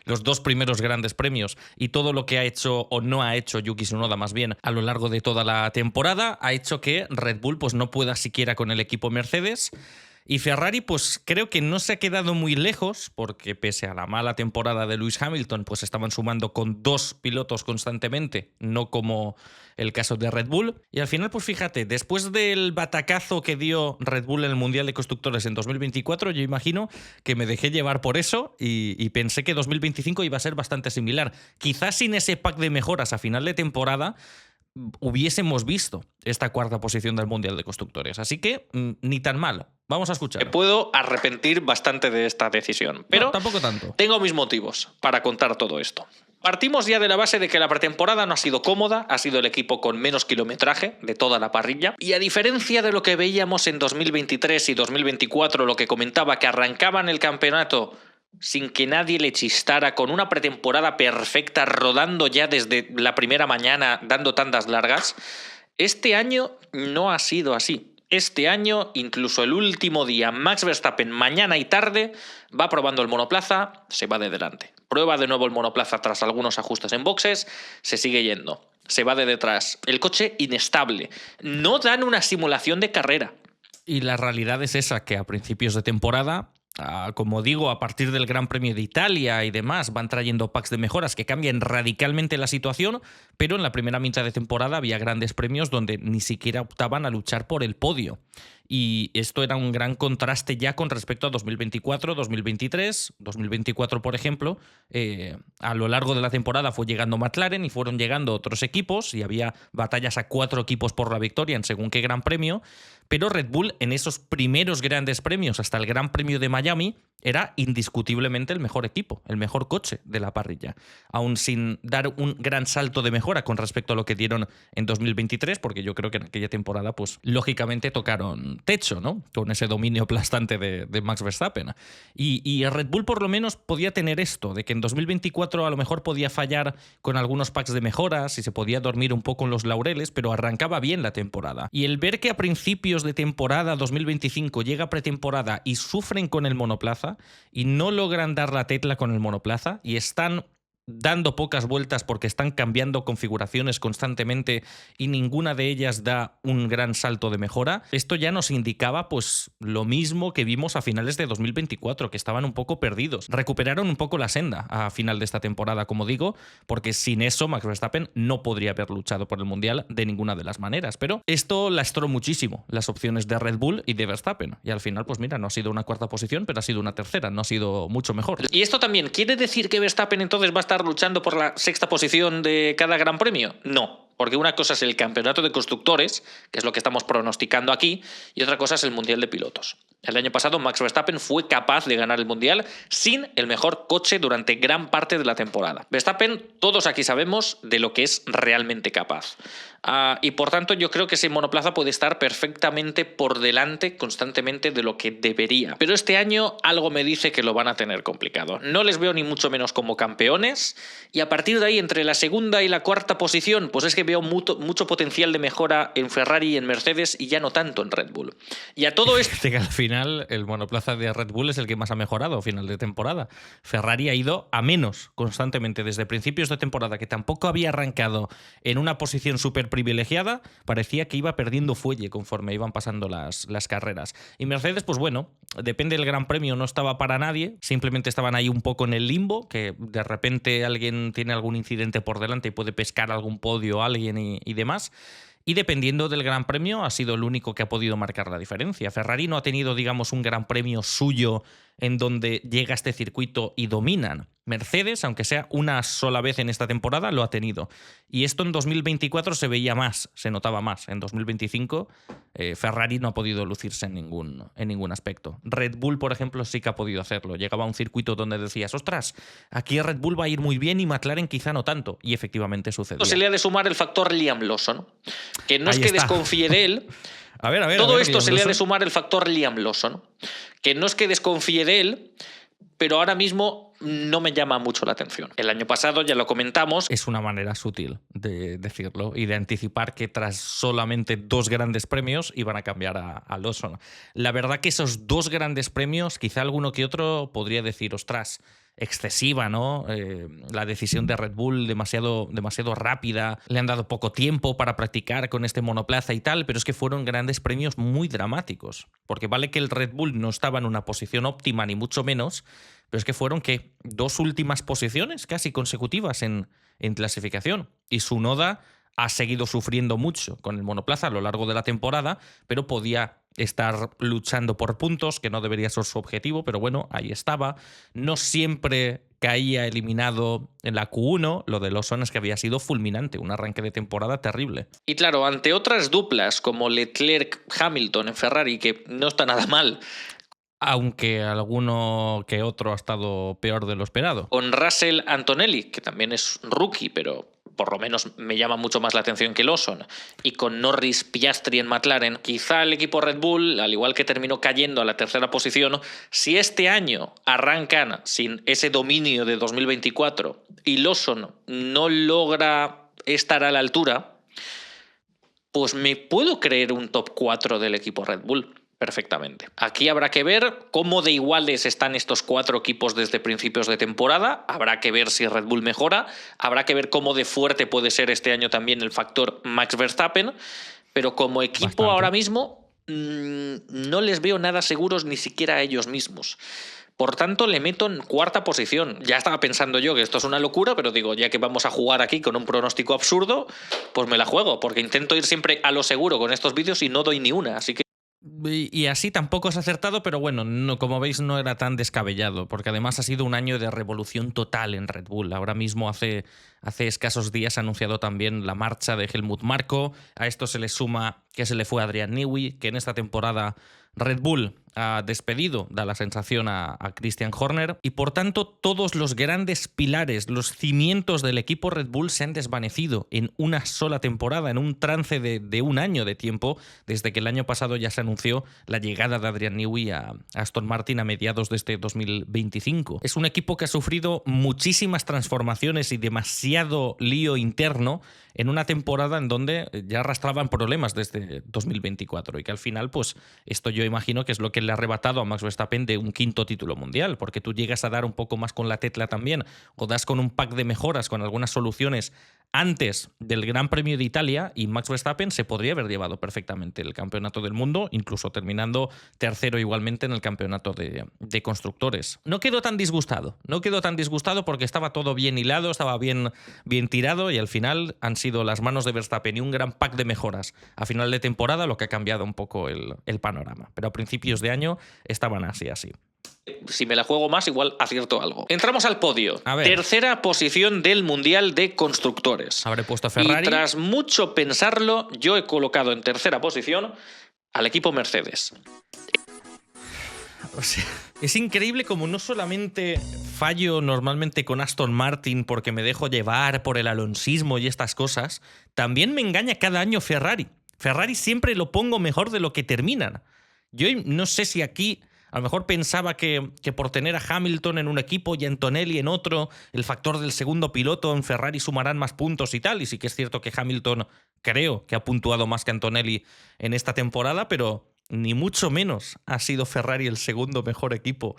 los dos primeros grandes premios y todo lo que ha hecho o no ha hecho Yuki Tsunoda más bien a lo largo de toda la temporada, ha hecho que Red Bull pues no pueda siquiera con el equipo Mercedes. Y Ferrari, pues creo que no se ha quedado muy lejos, porque pese a la mala temporada de Lewis Hamilton, pues estaban sumando con dos pilotos constantemente, no como el caso de Red Bull. Y al final, pues fíjate, después del batacazo que dio Red Bull en el Mundial de Constructores en 2024, yo imagino que me dejé llevar por eso y pensé que 2025 iba a ser bastante similar. Quizás sin ese pack de mejoras a final de temporada hubiésemos visto esta cuarta posición del Mundial de Constructores. Así que ni tan mal. Vamos a escuchar. Me puedo arrepentir bastante de esta decisión, pero no, tampoco tanto. Tengo mis motivos para contar todo esto. Partimos ya de la base de que la pretemporada no ha sido cómoda, ha sido el equipo con menos kilometraje de toda la parrilla, y a diferencia de lo que veíamos en 2023 y 2024, lo que comentaba que arrancaban el campeonato sin que nadie le chistara, con una pretemporada perfecta, rodando ya desde la primera mañana, dando tandas largas, este año no ha sido así. Este año, incluso el último día, Max Verstappen, mañana y tarde, va probando el monoplaza, se va de delante. Prueba de nuevo el monoplaza tras algunos ajustes en boxes, se sigue yendo. Se va de detrás. El coche inestable. No dan una simulación de carrera. Y la realidad es esa, que a principios de temporada, como digo, a partir del Gran Premio de Italia y demás, van trayendo packs de mejoras que cambian radicalmente la situación, pero en la primera mitad de temporada había grandes premios donde ni siquiera optaban a luchar por el podio. Y esto era un gran contraste ya con respecto a 2024, 2023. 2024, por ejemplo, a lo largo de la temporada fue llegando McLaren y fueron llegando otros equipos y había batallas a 4 equipos por la victoria en según qué gran premio, pero Red Bull en esos primeros grandes premios hasta el Gran Premio de Miami era indiscutiblemente el mejor equipo, el mejor coche de la parrilla, aún sin dar un gran salto de mejora con respecto a lo que dieron en 2023, porque yo creo que en aquella temporada, pues lógicamente tocaron techo, ¿no? Con ese dominio aplastante de Max Verstappen. Y Red Bull por lo menos podía tener esto, de que en 2024 a lo mejor podía fallar con algunos packs de mejoras y se podía dormir un poco en los laureles, pero arrancaba bien la temporada. Y el ver que a principios de temporada 2025 llega pretemporada y sufren con el monoplaza, y no logran dar la tecla con el monoplaza y están dando pocas vueltas porque están cambiando configuraciones constantemente y ninguna de ellas da un gran salto de mejora, esto ya nos indicaba pues lo mismo que vimos a finales de 2024, que estaban un poco perdidos. Recuperaron un poco la senda a final de esta temporada, como digo, porque sin eso Max Verstappen no podría haber luchado por el Mundial de ninguna de las maneras, pero esto lastró muchísimo las opciones de Red Bull y de Verstappen, y al final pues mira, no ha sido una cuarta posición, pero ha sido una tercera, no ha sido mucho mejor. ¿Y esto también quiere decir que Verstappen entonces va a estar luchando por la sexta posición de cada Gran Premio? No, porque una cosa es el campeonato de constructores, que es lo que estamos pronosticando aquí, y otra cosa es el Mundial de Pilotos. El año pasado Max Verstappen fue capaz de ganar el Mundial sin el mejor coche durante gran parte de la temporada. Verstappen, todos aquí sabemos de lo que es realmente capaz. Y por tanto yo creo que ese monoplaza puede estar perfectamente por delante constantemente de lo que debería. Pero este año algo me dice que lo van a tener complicado. No les veo ni mucho menos como campeones, y a partir de ahí entre la segunda y la cuarta posición pues es que veo mucho potencial de mejora en Ferrari y en Mercedes y ya no tanto en Red Bull. Y a todo esto... al final el monoplaza de Red Bull es el que más ha mejorado a final de temporada. Ferrari ha ido a menos constantemente desde principios de temporada, que tampoco había arrancado en una posición súper privilegiada, parecía que iba perdiendo fuelle conforme iban pasando las carreras. Y Mercedes, pues bueno, depende del Gran Premio, no estaba para nadie, simplemente estaban ahí un poco en el limbo, que de repente alguien tiene algún incidente por delante y puede pescar algún podio a alguien y demás. Y dependiendo del Gran Premio, ha sido el único que ha podido marcar la diferencia. Ferrari no ha tenido, digamos, un Gran Premio suyo en donde llega este circuito y dominan. Mercedes, aunque sea una sola vez en esta temporada, lo ha tenido. Y esto en 2024 se veía más, se notaba más. En 2025 Ferrari no ha podido lucirse en ningún aspecto. Red Bull, por ejemplo, sí que ha podido hacerlo. Llegaba a un circuito donde decías, ostras, aquí Red Bull va a ir muy bien y McLaren quizá no tanto. Y efectivamente sucedió. Se le ha de sumar el factor Liam Lawson, que no es que desconfíe de él. Todo esto se le ha de sumar el factor Liam Lawson, que no es que desconfíe de él, pero ahora mismo no me llama mucho la atención. El año pasado ya lo comentamos. Es una manera sutil de decirlo y de anticipar que tras solamente 2 grandes premios iban a cambiar a Lawson. La verdad que esos 2 grandes premios, quizá alguno que otro podría decir, ostras, excesiva, ¿no? La decisión de Red Bull demasiado rápida, le han dado poco tiempo para practicar con este monoplaza y tal, pero es que fueron grandes premios muy dramáticos, porque vale que el Red Bull no estaba en una posición óptima ni mucho menos, pero es que fueron que 2 últimas posiciones casi consecutivas en clasificación, y Tsunoda ha seguido sufriendo mucho con el monoplaza a lo largo de la temporada, pero podía estar luchando por puntos, que no debería ser su objetivo, pero bueno, ahí estaba. No siempre caía eliminado en la Q1, lo de Lawson es que había sido fulminante, un arranque de temporada terrible. Y claro, ante otras duplas como Leclerc-Hamilton en Ferrari, que no está nada mal, aunque alguno que otro ha estado peor de lo esperado. Con Russell-Antonelli, que también es rookie, pero por lo menos me llama mucho más la atención que Lawson, y con Norris-Piastri en McLaren, quizá el equipo Red Bull, al igual que terminó cayendo a la tercera posición, si este año arrancan sin ese dominio de 2024 y Lawson no logra estar a la altura, pues me puedo creer un top 4 del equipo Red Bull. Perfectamente. Aquí habrá que ver cómo de iguales están estos 4 equipos desde principios de temporada. Habrá que ver si Red Bull mejora. Habrá que ver cómo de fuerte puede ser este año también el factor Max Verstappen. Pero como equipo Bastante. Ahora mismo no les veo nada seguros ni siquiera a ellos mismos. Por tanto, le meto en 4ª posición. Ya estaba pensando yo que esto es una locura, pero digo, ya que vamos a jugar aquí con un pronóstico absurdo, pues me la juego, porque intento ir siempre a lo seguro con estos vídeos y no doy ni una. Así que y así tampoco es acertado, pero bueno, no, como veis no era tan descabellado, porque además ha sido un año de revolución total en Red Bull. Ahora mismo hace escasos días ha anunciado también la marcha de Helmut Marko. A esto se le suma que se le fue a Adrian Newey, que en esta temporada Red Bull ha despedido, da la sensación, a Christian Horner, y por tanto todos los grandes pilares, los cimientos del equipo Red Bull se han desvanecido en una sola temporada, en un trance de un año de tiempo, desde que el año pasado ya se anunció la llegada de Adrian Newey a Aston Martin a mediados de este 2025. Es un equipo que ha sufrido muchísimas transformaciones y demasiado lío interno en una temporada en donde ya arrastraban problemas desde 2024 y que al final, pues esto yo imagino que es lo que le ha arrebatado a Max Verstappen de un 5º título mundial, porque tú llegas a dar un poco más con la tecla también, o das con un pack de mejoras, con algunas soluciones antes del Gran Premio de Italia, y Max Verstappen se podría haber llevado perfectamente el campeonato del mundo, incluso terminando tercero igualmente en el campeonato de constructores. No quedó tan disgustado porque estaba todo bien hilado, estaba bien tirado, y al final han sido las manos de Verstappen y un gran pack de mejoras a final de temporada lo que ha cambiado un poco el panorama. Pero a principios de año estaban así. Si me la juego más, igual acierto algo. Entramos al podio. A ver. 3ª posición del Mundial de Constructores. Habré puesto a Ferrari. Y tras mucho pensarlo, yo he colocado en 3ª posición al equipo Mercedes. O sea, es increíble como no solamente fallo normalmente con Aston Martin porque me dejo llevar por el alonsismo y estas cosas, también me engaña cada año Ferrari. Ferrari siempre lo pongo mejor de lo que terminan. Yo no sé si aquí a lo mejor pensaba que por tener a Hamilton en un equipo y a Antonelli en otro, el factor del segundo piloto en Ferrari sumarán más puntos y tal. Y sí que es cierto que Hamilton creo que ha puntuado más que Antonelli en esta temporada, pero ni mucho menos ha sido Ferrari el segundo mejor equipo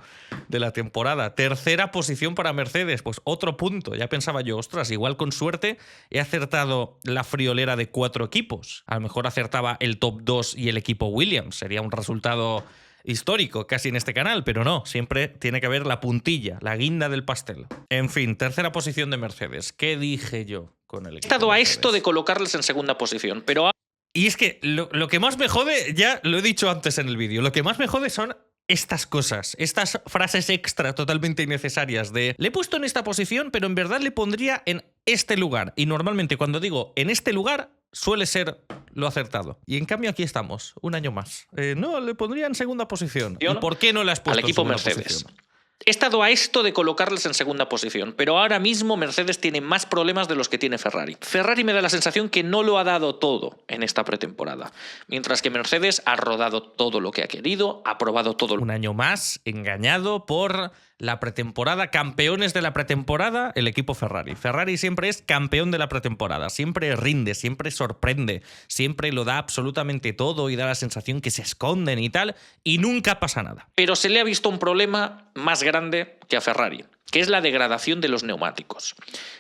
de la temporada. 3ª posición para Mercedes, pues otro punto. Ya pensaba yo, ostras, igual con suerte he acertado la friolera de 4 equipos. A lo mejor acertaba el top 2 y el equipo Williams. Sería un resultado histórico casi en este canal, pero no, siempre tiene que haber la puntilla, la guinda del pastel. En fin, 3ª posición de Mercedes. ¿Qué dije yo con el equipo? He estado a esto de colocarles en 2ª posición, pero y es que lo que más me jode, ya lo he dicho antes en el vídeo, lo que más me jode son estas cosas, estas frases extra totalmente innecesarias de le he puesto en esta posición, pero en verdad le pondría en este lugar. Y normalmente cuando digo en este lugar suele ser lo acertado. Y en cambio aquí estamos, un año más. No, le pondría en segunda posición. ¿Y por qué no le has puesto al equipo en segunda Mercedes? posición? He estado a esto de colocarles en segunda posición, pero ahora mismo Mercedes tiene más problemas de los que tiene Ferrari. Ferrari me da la sensación que no lo ha dado todo en esta pretemporada, mientras que Mercedes ha rodado todo lo que ha querido, ha probado todo. Un año más engañado por la pretemporada, campeones de la pretemporada, el equipo Ferrari. Ferrari siempre es campeón de la pretemporada, siempre rinde, siempre sorprende, siempre lo da absolutamente todo y da la sensación que se esconden y tal, y nunca pasa nada. Pero se le ha visto un problema más grande que a Ferrari, que es la degradación de los neumáticos.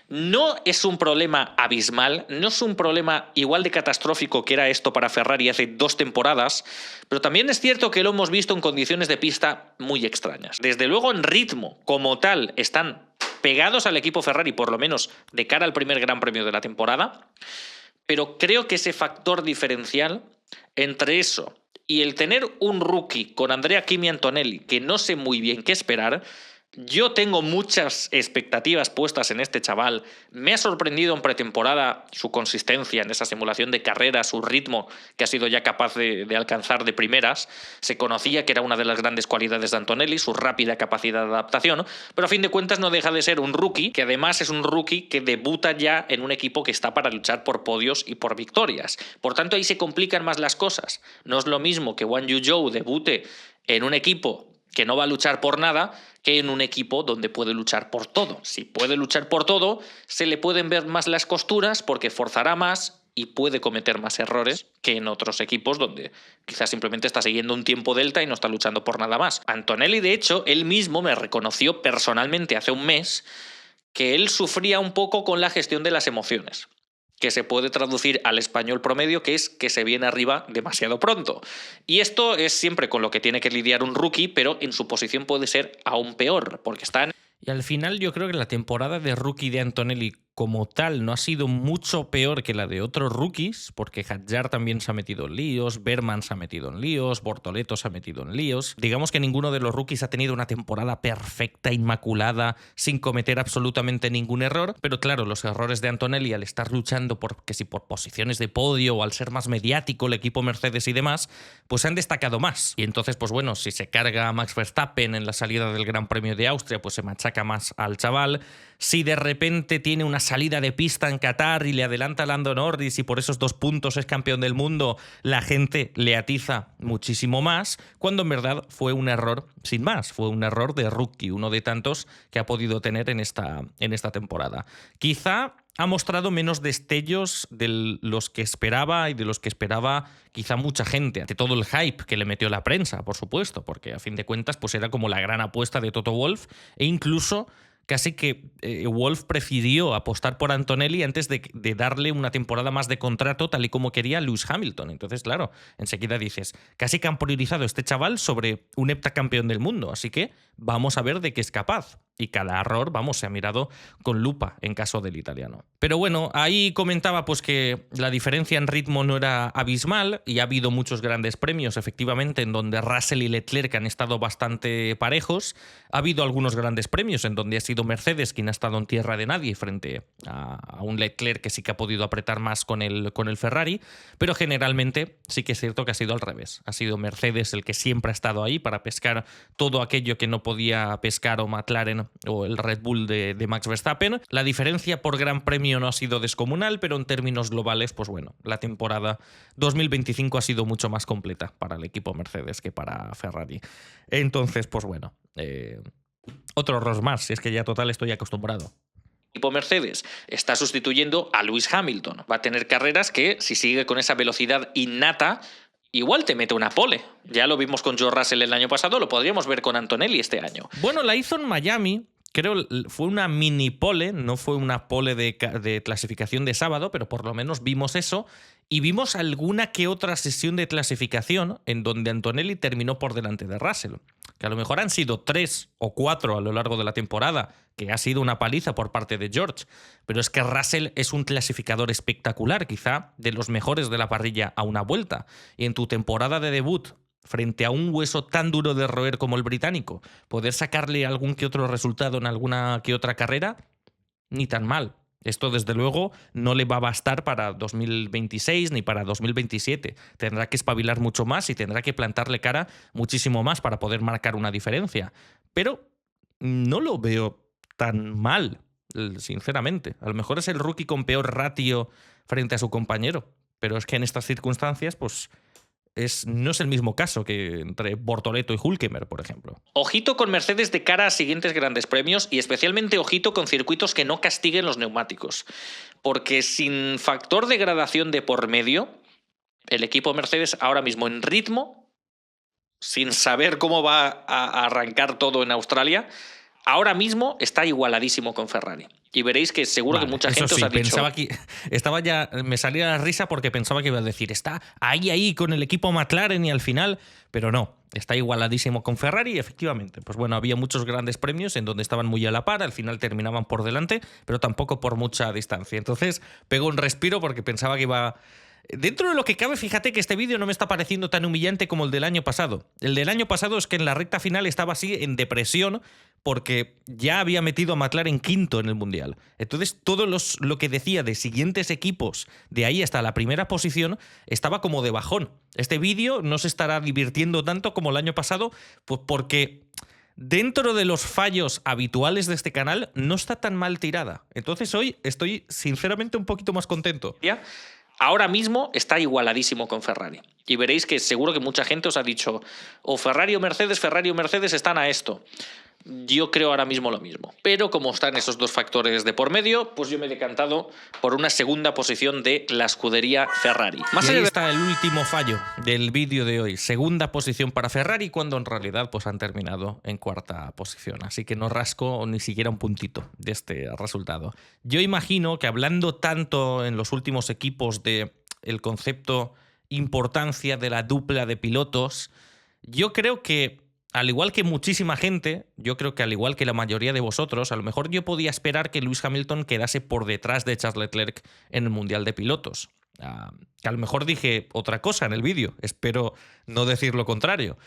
No es un problema abismal, no es un problema igual de catastrófico que era esto para Ferrari hace 2 temporadas, pero también es cierto que lo hemos visto en condiciones de pista muy extrañas. Desde luego en ritmo como tal están pegados al equipo Ferrari, por lo menos de cara al primer Gran Premio de la temporada, pero creo que ese factor diferencial entre eso y el tener un rookie con Andrea Kimi Antonelli que no sé muy bien qué esperar. Yo tengo muchas expectativas puestas en este chaval. Me ha sorprendido en pretemporada su consistencia en esa simulación de carrera, su ritmo que ha sido ya capaz de alcanzar de primeras. Se conocía que era una de las grandes cualidades de Antonelli, su rápida capacidad de adaptación, pero a fin de cuentas no deja de ser un rookie, que además es un rookie que debuta ya en un equipo que está para luchar por podios y por victorias. Por tanto, ahí se complican más las cosas. No es lo mismo que Wang Yuzhou debute en un equipo que no va a luchar por nada, que en un equipo donde puede luchar por todo. Si puede luchar por todo, se le pueden ver más las costuras porque forzará más y puede cometer más errores que en otros equipos donde quizás simplemente está siguiendo un tiempo delta y no está luchando por nada más. Antonelli, de hecho, él mismo me reconoció personalmente hace un mes que él sufría un poco con la gestión de las emociones, que se puede traducir al español promedio, que es que se viene arriba demasiado pronto. Y esto es siempre con lo que tiene que lidiar un rookie, pero en su posición puede ser aún peor, porque están... Y al final yo creo que la temporada de rookie de Antonelli como tal no ha sido mucho peor que la de otros rookies, porque Hadjar también se ha metido en líos, Berman se ha metido en líos, Bortoleto se ha metido en líos. Digamos que ninguno de los rookies ha tenido una temporada perfecta, inmaculada, sin cometer absolutamente ningún error, pero claro, los errores de Antonelli al estar luchando por posiciones de podio o al ser más mediático el equipo Mercedes y demás, pues han destacado más. Y entonces, pues bueno, si se carga a Max Verstappen en la salida del Gran Premio de Austria, pues se machaca más al chaval. Si de repente tiene una salida de pista en Qatar y le adelanta a Lando Norris y por esos 2 puntos es campeón del mundo, la gente le atiza muchísimo más, cuando en verdad fue un error sin más, fue un error de rookie, uno de tantos que ha podido tener en esta temporada. Quizá ha mostrado menos destellos de los que esperaba y de los que esperaba quizá mucha gente, ante todo el hype que le metió la prensa, por supuesto, porque a fin de cuentas pues era como la gran apuesta de Toto Wolff, e incluso casi que Wolff prefirió apostar por Antonelli antes de darle una temporada más de contrato tal y como quería Lewis Hamilton. Entonces, claro, enseguida dices, casi que han priorizado a este chaval sobre un heptacampeón del mundo, así que vamos a ver de qué es capaz. Y cada error, vamos, se ha mirado con lupa en caso del italiano. Pero bueno, ahí comentaba pues que la diferencia en ritmo no era abismal y ha habido muchos grandes premios, efectivamente, en donde Russell y Leclerc han estado bastante parejos. Ha habido algunos grandes premios en donde ha sido Mercedes quien ha estado en tierra de nadie frente a un Leclerc que sí que ha podido apretar más con el Ferrari, pero generalmente sí que es cierto que ha sido al revés. Ha sido Mercedes el que siempre ha estado ahí para pescar todo aquello que no podía pescar o McLaren o el Red Bull de Max Verstappen. La diferencia por gran premio no ha sido descomunal, pero en términos globales, pues bueno, la temporada 2025 ha sido mucho más completa para el equipo Mercedes que para Ferrari. Entonces, pues bueno, otro error más, si es que ya total estoy acostumbrado. El equipo Mercedes está sustituyendo a Lewis Hamilton. Va a tener carreras que, si sigue con esa velocidad innata, igual te mete una pole. Ya lo vimos con George Russell el año pasado, lo podríamos ver con Antonelli este año. Bueno, la hizo en Miami. Creo fue una mini pole, no fue una pole de clasificación de sábado, pero por lo menos vimos eso. Y vimos alguna que otra sesión de clasificación en donde Antonelli terminó por delante de Russell. Que a lo mejor han sido 3 o 4 a lo largo de la temporada, que ha sido una paliza por parte de George. Pero es que Russell es un clasificador espectacular, quizá de los mejores de la parrilla a una vuelta. Y en tu temporada de debut frente a un hueso tan duro de roer como el británico, poder sacarle algún que otro resultado en alguna que otra carrera, ni tan mal. Esto, desde luego, no le va a bastar para 2026 ni para 2027. Tendrá que espabilar mucho más y tendrá que plantarle cara muchísimo más para poder marcar una diferencia. Pero no lo veo tan mal, sinceramente. A lo mejor es el rookie con peor ratio frente a su compañero. Pero es que en estas circunstancias, pues no es el mismo caso que entre Bortoleto y Hülkenberg, por ejemplo. Ojito con Mercedes de cara a siguientes grandes premios y especialmente ojito con circuitos que no castiguen los neumáticos. Porque sin factor de gradación de por medio, el equipo Mercedes ahora mismo en ritmo, sin saber cómo va a arrancar todo en Australia, ahora mismo está igualadísimo con Ferrari. Y veréis que seguro que mucha gente os ha dicho... Pensaba que estaba ya, me salía la risa porque pensaba que iba a decir, está ahí con el equipo McLaren y al final, pero no, está igualadísimo con Ferrari y efectivamente, pues bueno, había muchos grandes premios en donde estaban muy a la par, al final terminaban por delante, pero tampoco por mucha distancia. Entonces pegó un respiro porque pensaba que iba... Dentro de lo que cabe, fíjate que este vídeo no me está pareciendo tan humillante como el del año pasado. El del año pasado es que en la recta final estaba así en depresión porque ya había metido a McLaren quinto en el Mundial. Entonces todo lo que decía de siguientes equipos de ahí hasta la primera posición estaba como de bajón. Este vídeo no se estará divirtiendo tanto como el año pasado, pues porque dentro de los fallos habituales de este canal no está tan mal tirada. Entonces hoy estoy sinceramente un poquito más contento. Ahora mismo está igualadísimo con Ferrari. Y veréis que seguro que mucha gente os ha dicho o Ferrari o Mercedes están a esto. Yo creo ahora mismo lo mismo. Pero como están esos dos factores de por medio, pues yo me he decantado por una segunda posición de la escudería Ferrari. Más allá está el último fallo del vídeo de hoy. Segunda posición para Ferrari cuando en realidad pues han terminado en cuarta posición. Así que no rasco ni siquiera un puntito de este resultado. Yo imagino que hablando tanto en los últimos equipos de el concepto importancia de la dupla de pilotos, yo creo que al igual que muchísima gente, yo creo que al igual que la mayoría de vosotros, a lo mejor yo podía esperar que Lewis Hamilton quedase por detrás de Charles Leclerc en el Mundial de Pilotos. Que a lo mejor dije otra cosa en el vídeo, espero no decir lo contrario.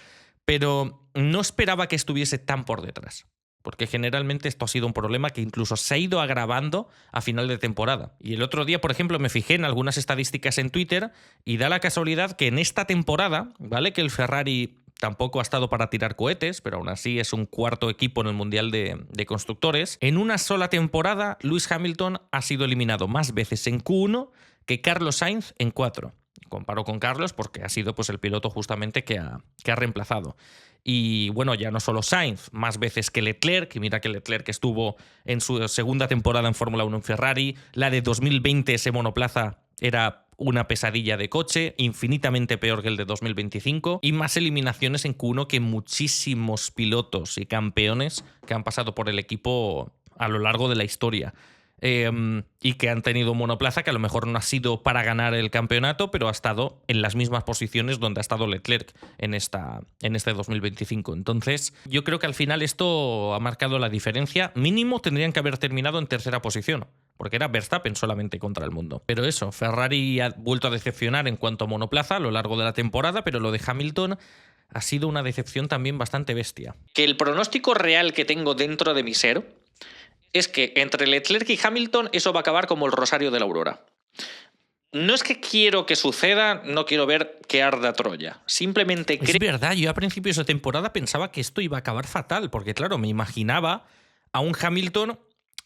Pero no esperaba que estuviese tan por detrás. Porque generalmente esto ha sido un problema que incluso se ha ido agravando a final de temporada. Y el otro día, por ejemplo, me fijé en algunas estadísticas en Twitter y da la casualidad que en esta temporada, ¿vale? Que el Ferrari tampoco ha estado para tirar cohetes, pero aún así es un cuarto equipo en el Mundial de Constructores. En una sola temporada, Lewis Hamilton ha sido eliminado más veces en Q1 que Carlos Sainz en 4. Comparo con Carlos porque ha sido pues, el piloto justamente que ha reemplazado. Y bueno, ya no solo Sainz, más veces que Leclerc, y mira que Leclerc estuvo en su segunda temporada en Fórmula 1 en Ferrari, la de 2020 ese monoplaza era una pesadilla de coche, infinitamente peor que el de 2025, y más eliminaciones en Q1 que muchísimos pilotos y campeones que han pasado por el equipo a lo largo de la historia. Y que han tenido un monoplaza que a lo mejor no ha sido para ganar el campeonato, pero ha estado en las mismas posiciones donde ha estado Leclerc en este 2025. Entonces, yo creo que al final esto ha marcado la diferencia. Mínimo tendrían que haber terminado en tercera posición, porque era Verstappen solamente contra el mundo. Pero eso, Ferrari ha vuelto a decepcionar en cuanto a monoplaza a lo largo de la temporada, pero lo de Hamilton ha sido una decepción también bastante bestia. Que el pronóstico real que tengo dentro de mi ser es que entre Leclerc y Hamilton eso va a acabar como el rosario de la aurora. No es que quiero que suceda, no quiero ver que arda Troya. Simplemente creo... Es verdad, yo a principios de temporada pensaba que esto iba a acabar fatal, porque claro, me imaginaba a un Hamilton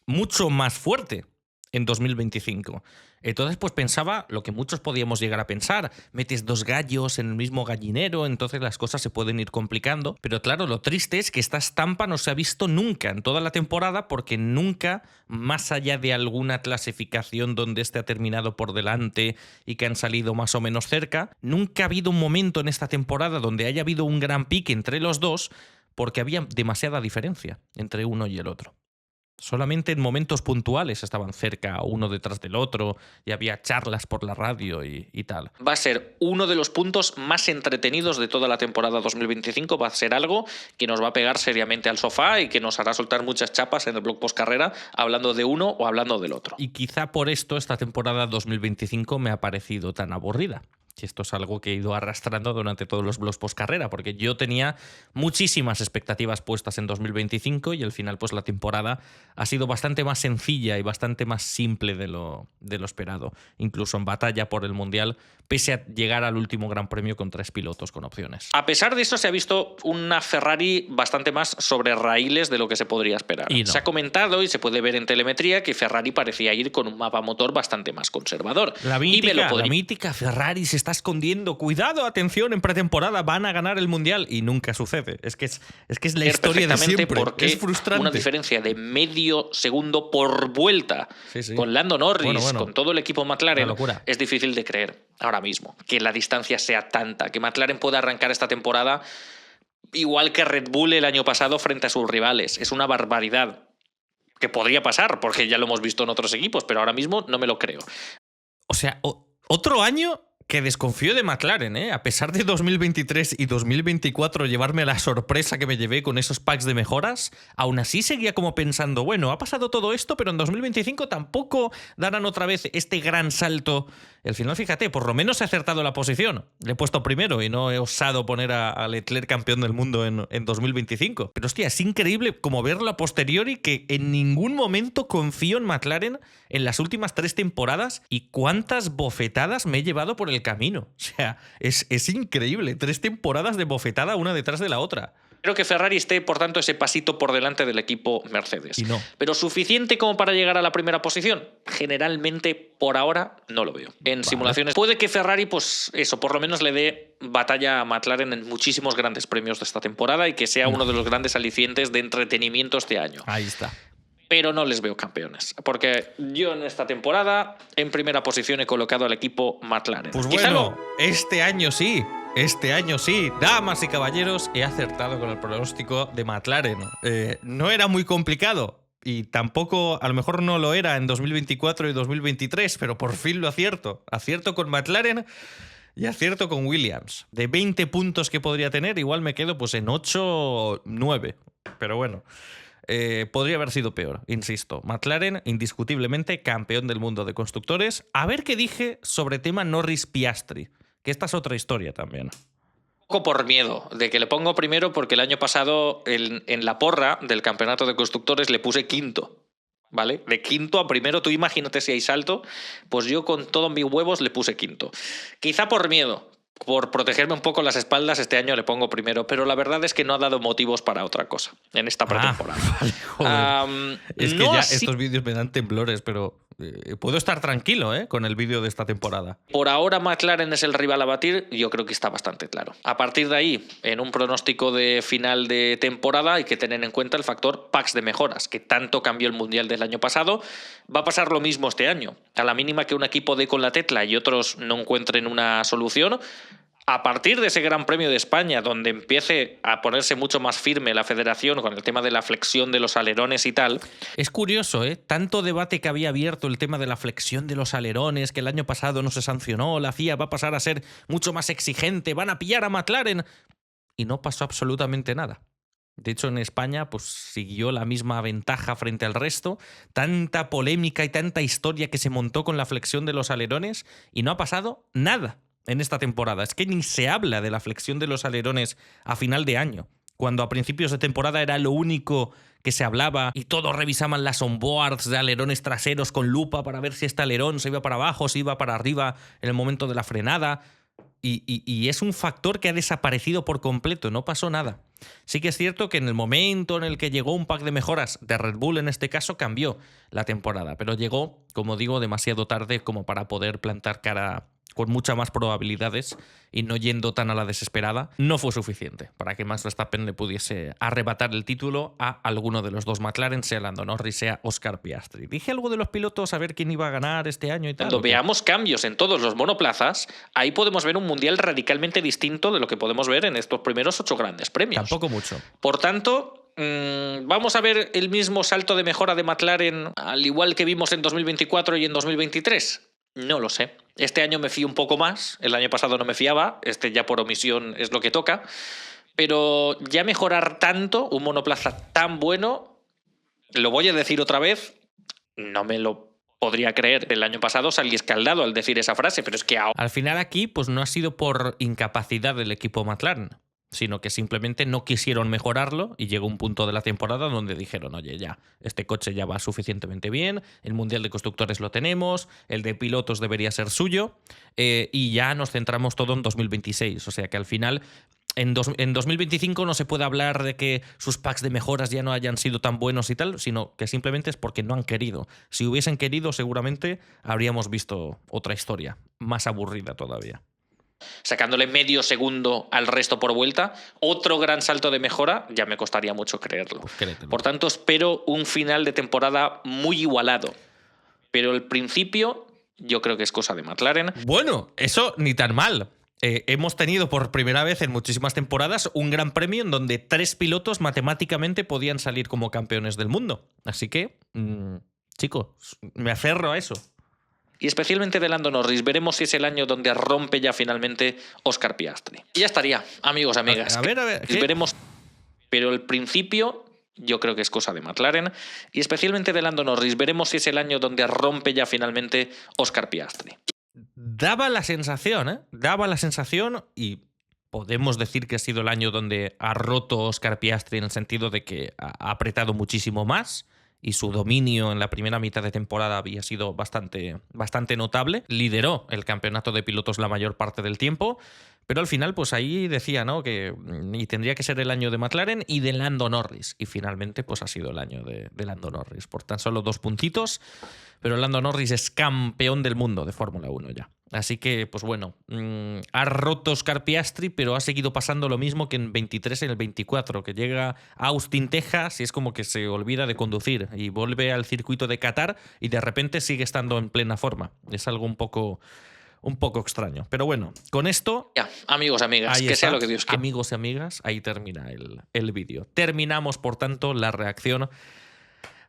mucho más fuerte en 2025. Entonces, pues pensaba lo que muchos podíamos llegar a pensar. Metes dos gallos en el mismo gallinero, entonces las cosas se pueden ir complicando. Pero claro, lo triste es que esta estampa no se ha visto nunca en toda la temporada porque nunca, más allá de alguna clasificación donde este ha terminado por delante y que han salido más o menos cerca, nunca ha habido un momento en esta temporada donde haya habido un gran pique entre los dos porque había demasiada diferencia entre uno y el otro. Solamente en momentos puntuales estaban cerca uno detrás del otro y había charlas por la radio y tal. Va a ser uno de los puntos más entretenidos de toda la temporada 2025. Va a ser algo que nos va a pegar seriamente al sofá y que nos hará soltar muchas chapas en el blog postcarrera hablando de uno o hablando del otro. Y quizá por esto esta temporada 2025 me ha parecido tan aburrida. Y esto es algo que he ido arrastrando durante todos los blogs post-carrera, porque yo tenía muchísimas expectativas puestas en 2025 y al final pues la temporada ha sido bastante más sencilla y bastante más simple de lo esperado, incluso en batalla por el Mundial, pese a llegar al último Gran Premio con 3 pilotos con opciones. A pesar de eso, se ha visto una Ferrari bastante más sobre raíles de lo que se podría esperar. Y no. Se ha comentado y se puede ver en telemetría que Ferrari parecía ir con un mapa motor bastante más conservador. La Y me lo podría- mítica Ferrari se está escondiendo. Cuidado, atención, en pretemporada van a ganar el Mundial y nunca sucede. Es que es la ver historia de perfectamente siempre. porque Es frustrante. una diferencia de medio segundo por vuelta Sí. con Lando Norris, Bueno. con todo el equipo McLaren, Una locura. es difícil de creer ahora mismo que la distancia sea tanta, que McLaren pueda arrancar esta temporada igual que Red Bull el año pasado frente a sus rivales. Es una barbaridad que podría pasar, porque ya lo hemos visto en otros equipos, pero ahora mismo no me lo creo. O sea, otro año que desconfío de McLaren, ¿eh? A pesar de 2023 y 2024 llevarme la sorpresa que me llevé con esos packs de mejoras, aún así seguía como pensando, bueno, ha pasado todo esto, pero en 2025 tampoco darán otra vez este gran salto. Y al final, fíjate, por lo menos he acertado la posición. Le he puesto primero y no he osado poner a Leclerc campeón del mundo en 2025. Pero hostia, es increíble como verlo a posteriori que en ningún momento confío en McLaren en las últimas 3 temporadas y cuántas bofetadas me he llevado por el camino. O sea, es increíble. 3 temporadas de bofetada una detrás de la otra. Creo que Ferrari esté, por tanto, ese pasito por delante del equipo Mercedes. Y no. Pero suficiente como para llegar a la primera posición. Generalmente, por ahora, no lo veo. En simulaciones puede que Ferrari, pues eso, por lo menos le dé batalla a McLaren en muchísimos grandes premios de esta temporada y que sea uno de los grandes alicientes de entretenimiento este año. Ahí está. Pero no les veo campeones. Porque yo en esta temporada, en primera posición, he colocado al equipo McLaren. Pues Quizá bueno, este año sí. Este año sí, damas y caballeros, he acertado con el pronóstico de McLaren. No era muy complicado y tampoco, a lo mejor no lo era en 2024 y 2023, pero por fin lo acierto. Acierto con McLaren y acierto con Williams. De 20 puntos que podría tener, igual me quedo pues en 8 o 9. Pero bueno, podría haber sido peor, insisto. McLaren, indiscutiblemente campeón del mundo de constructores. A ver qué dije sobre tema Norris-Piastri. Que esta es otra historia también. Un poco por miedo de que le pongo primero porque el año pasado en la porra del campeonato de constructores le puse quinto, ¿vale? De quinto a primero, tú imagínate si hay salto, pues yo con todos mis huevos le puse quinto. Quizá por miedo, por protegerme un poco las espaldas, este año le pongo primero, pero la verdad es que no ha dado motivos para otra cosa en esta pretemporada. Vale, joder. Es que no ya así- estos vídeos me dan temblores, pero puedo estar tranquilo con el vídeo de esta temporada. Por ahora McLaren es el rival a batir, yo creo que está bastante claro. A partir de ahí, en un pronóstico de final de temporada hay que tener en cuenta el factor packs de mejoras, que tanto cambió el Mundial del año pasado. Va a pasar lo mismo este año. A la mínima que un equipo dé con la tecla y otros no encuentren una solución, a partir de ese Gran Premio de España, donde empiece a ponerse mucho más firme la federación con el tema de la flexión de los alerones y tal. Es curioso, ¿eh? Tanto debate que había abierto el tema de la flexión de los alerones, que el año pasado no se sancionó, la FIA va a pasar a ser mucho más exigente, van a pillar a McLaren. Y no pasó absolutamente nada. De hecho, en España pues siguió la misma ventaja frente al resto. Tanta polémica y tanta historia que se montó con la flexión de los alerones y no ha pasado nada en esta temporada. Es que ni se habla de la flexión de los alerones a final de año, cuando a principios de temporada era lo único que se hablaba y todos revisaban las onboards de alerones traseros con lupa para ver si este alerón se iba para abajo, se iba para arriba en el momento de la frenada. Y es un factor que ha desaparecido por completo, no pasó nada. Sí que es cierto que en el momento en el que llegó un pack de mejoras de Red Bull, en este caso, cambió la temporada, pero llegó, como digo, demasiado tarde como para poder plantar cara con muchas más probabilidades y no yendo tan a la desesperada. No fue suficiente para que Max Verstappen le pudiese arrebatar el título a alguno de los dos McLaren, sea Lando Norris, sea Oscar Piastri. Dije algo de los pilotos, a ver quién iba a ganar este año y tal. Cuando veamos cambios en todos los monoplazas, ahí podemos ver un mundial radicalmente distinto de lo que podemos ver en estos primeros 8 grandes premios. Tampoco mucho. Por tanto, ¿vamos a ver el mismo salto de mejora de McLaren al igual que vimos en 2024 y en 2023? No lo sé. Este año me fío un poco más. El año pasado no me fiaba. Este ya por omisión es lo que toca. Pero ya mejorar tanto, un monoplaza tan bueno, lo voy a decir otra vez, no me lo podría creer, el año pasado salí escaldado al decir esa frase, pero es que ahora... Al final aquí pues no ha sido por incapacidad del equipo McLaren, sino que simplemente no quisieron mejorarlo y llegó un punto de la temporada donde dijeron, oye, ya, este coche ya va suficientemente bien, el Mundial de Constructores lo tenemos, el de pilotos debería ser suyo, y ya nos centramos todo en 2026. O sea que al final... En 2025 no se puede hablar de que sus packs de mejoras ya no hayan sido tan buenos y tal, sino que simplemente es porque no han querido. Si hubiesen querido, seguramente habríamos visto otra historia, más aburrida todavía. Sacándole medio segundo al resto por vuelta, otro gran salto de mejora, ya me costaría mucho creerlo. Pues créetelo. Por tanto, espero un final de temporada muy igualado. Pero el principio, yo creo que es cosa de McLaren. Bueno, eso ni tan mal. Hemos tenido por primera vez en muchísimas temporadas un gran premio en donde 3 pilotos matemáticamente podían salir como campeones del mundo. Así que, chicos, me aferro a eso. Y especialmente de Lando Norris. Veremos si es el año donde rompe ya finalmente Oscar Piastri. Y ya estaría, amigos, amigas. A ver. ¿qué? Veremos. Pero el principio, yo creo que es cosa de McLaren. Y especialmente de Lando Norris. Veremos si es el año donde rompe ya finalmente Oscar Piastri. Daba la sensación, y podemos decir que ha sido el año donde ha roto Oscar Piastri en el sentido de que ha apretado muchísimo más y su dominio en la primera mitad de temporada había sido bastante notable. Lideró el campeonato de pilotos la mayor parte del tiempo, pero al final pues ahí decía, ¿no?, que y tendría que ser el año de McLaren y de Lando Norris, y finalmente pues ha sido el año de Lando Norris por tan solo 2 puntitos, pero Lando Norris es campeón del mundo de Fórmula 1 ya. Así que, pues bueno, ha roto Oscar Piastri, pero ha seguido pasando lo mismo que en 23 y en el 24, que llega a Austin, Texas, y es como que se olvida de conducir y vuelve al circuito de Qatar y de repente sigue estando en plena forma. Es algo un poco extraño. Pero bueno, con esto... Ya, amigos, amigas, que sea lo que Dios quiera. Amigos y amigas, ahí termina el vídeo. Terminamos, por tanto, la reacción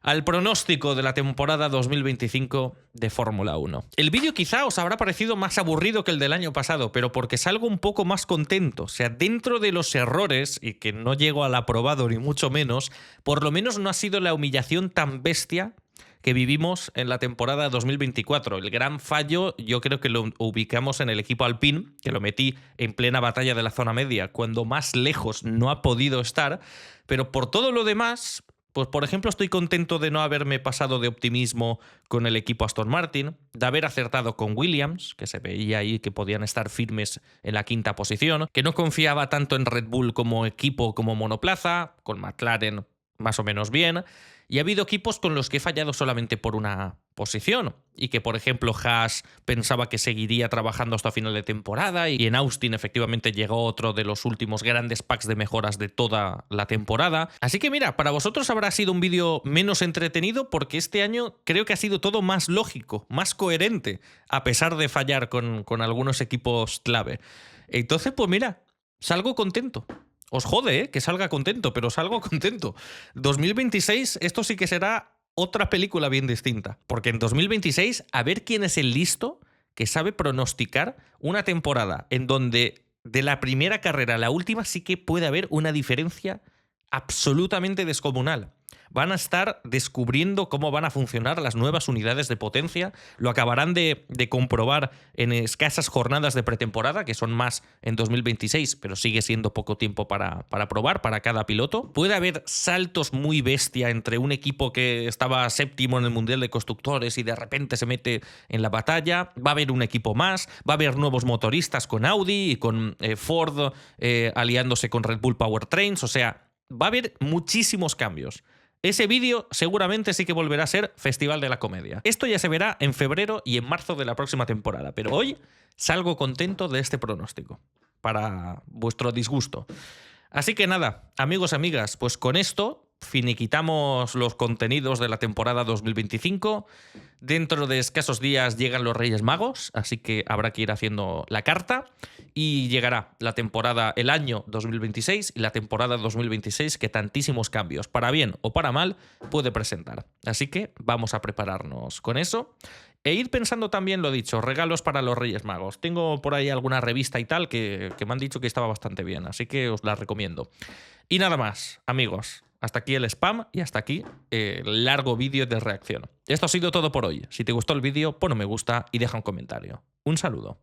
al pronóstico de la temporada 2025 de Fórmula 1. El vídeo quizá os habrá parecido más aburrido que el del año pasado, pero porque salgo un poco más contento. O sea, dentro de los errores, y que no llego al aprobado ni mucho menos, por lo menos no ha sido la humillación tan bestia que vivimos en la temporada 2024. El gran fallo yo creo que lo ubicamos en el equipo Alpine, que lo metí en plena batalla de la zona media, cuando más lejos no ha podido estar, pero por todo lo demás... Pues, por ejemplo, estoy contento de no haberme pasado de optimismo con el equipo Aston Martin, de haber acertado con Williams, que se veía ahí que podían estar firmes en la 5ª posición, que no confiaba tanto en Red Bull como equipo, como monoplaza, con McLaren más o menos bien, y ha habido equipos con los que he fallado solamente por una posición, y que, por ejemplo, Haas pensaba que seguiría trabajando hasta final de temporada, y en Austin efectivamente llegó otro de los últimos grandes packs de mejoras de toda la temporada. Así que mira, para vosotros habrá sido un vídeo menos entretenido porque este año creo que ha sido todo más lógico, más coherente, a pesar de fallar con algunos equipos clave. Entonces, pues mira, salgo contento. Os jode, que salga contento, pero salgo contento. 2026, esto sí que será otra película bien distinta. Porque en 2026, a ver quién es el listo que sabe pronosticar una temporada en donde de la primera carrera a la última sí que puede haber una diferencia absolutamente descomunal. Van a estar descubriendo cómo van a funcionar las nuevas unidades de potencia. Lo acabarán de comprobar en escasas jornadas de pretemporada, que son más en 2026, pero sigue siendo poco tiempo para probar para cada piloto. Puede haber saltos muy bestia entre un equipo que estaba séptimo en el Mundial de Constructores y de repente se mete en la batalla. Va a haber un equipo más, va a haber nuevos motoristas con Audi y con Ford aliándose con Red Bull Powertrains. O sea, va a haber muchísimos cambios. Ese vídeo seguramente sí que volverá a ser Festival de la Comedia. Esto ya se verá en febrero y en marzo de la próxima temporada, pero hoy salgo contento de este pronóstico, para vuestro disgusto. Así que nada, amigos, amigas, pues con esto finiquitamos los contenidos de la temporada 2025. Dentro de escasos días llegan los Reyes Magos, así que habrá que ir haciendo la carta. Y llegará la temporada, el año 2026 y la temporada 2026 que tantísimos cambios, para bien o para mal, puede presentar. Así que vamos a prepararnos con eso. E ir pensando también, lo dicho, regalos para los Reyes Magos. Tengo por ahí alguna revista y tal que me han dicho que estaba bastante bien, así que os la recomiendo. Y nada más, amigos. hasta aquí el spam y hasta aquí el largo vídeo de reacción. Esto ha sido todo por hoy. Si te gustó el vídeo, pon un me gusta y deja un comentario. Un saludo.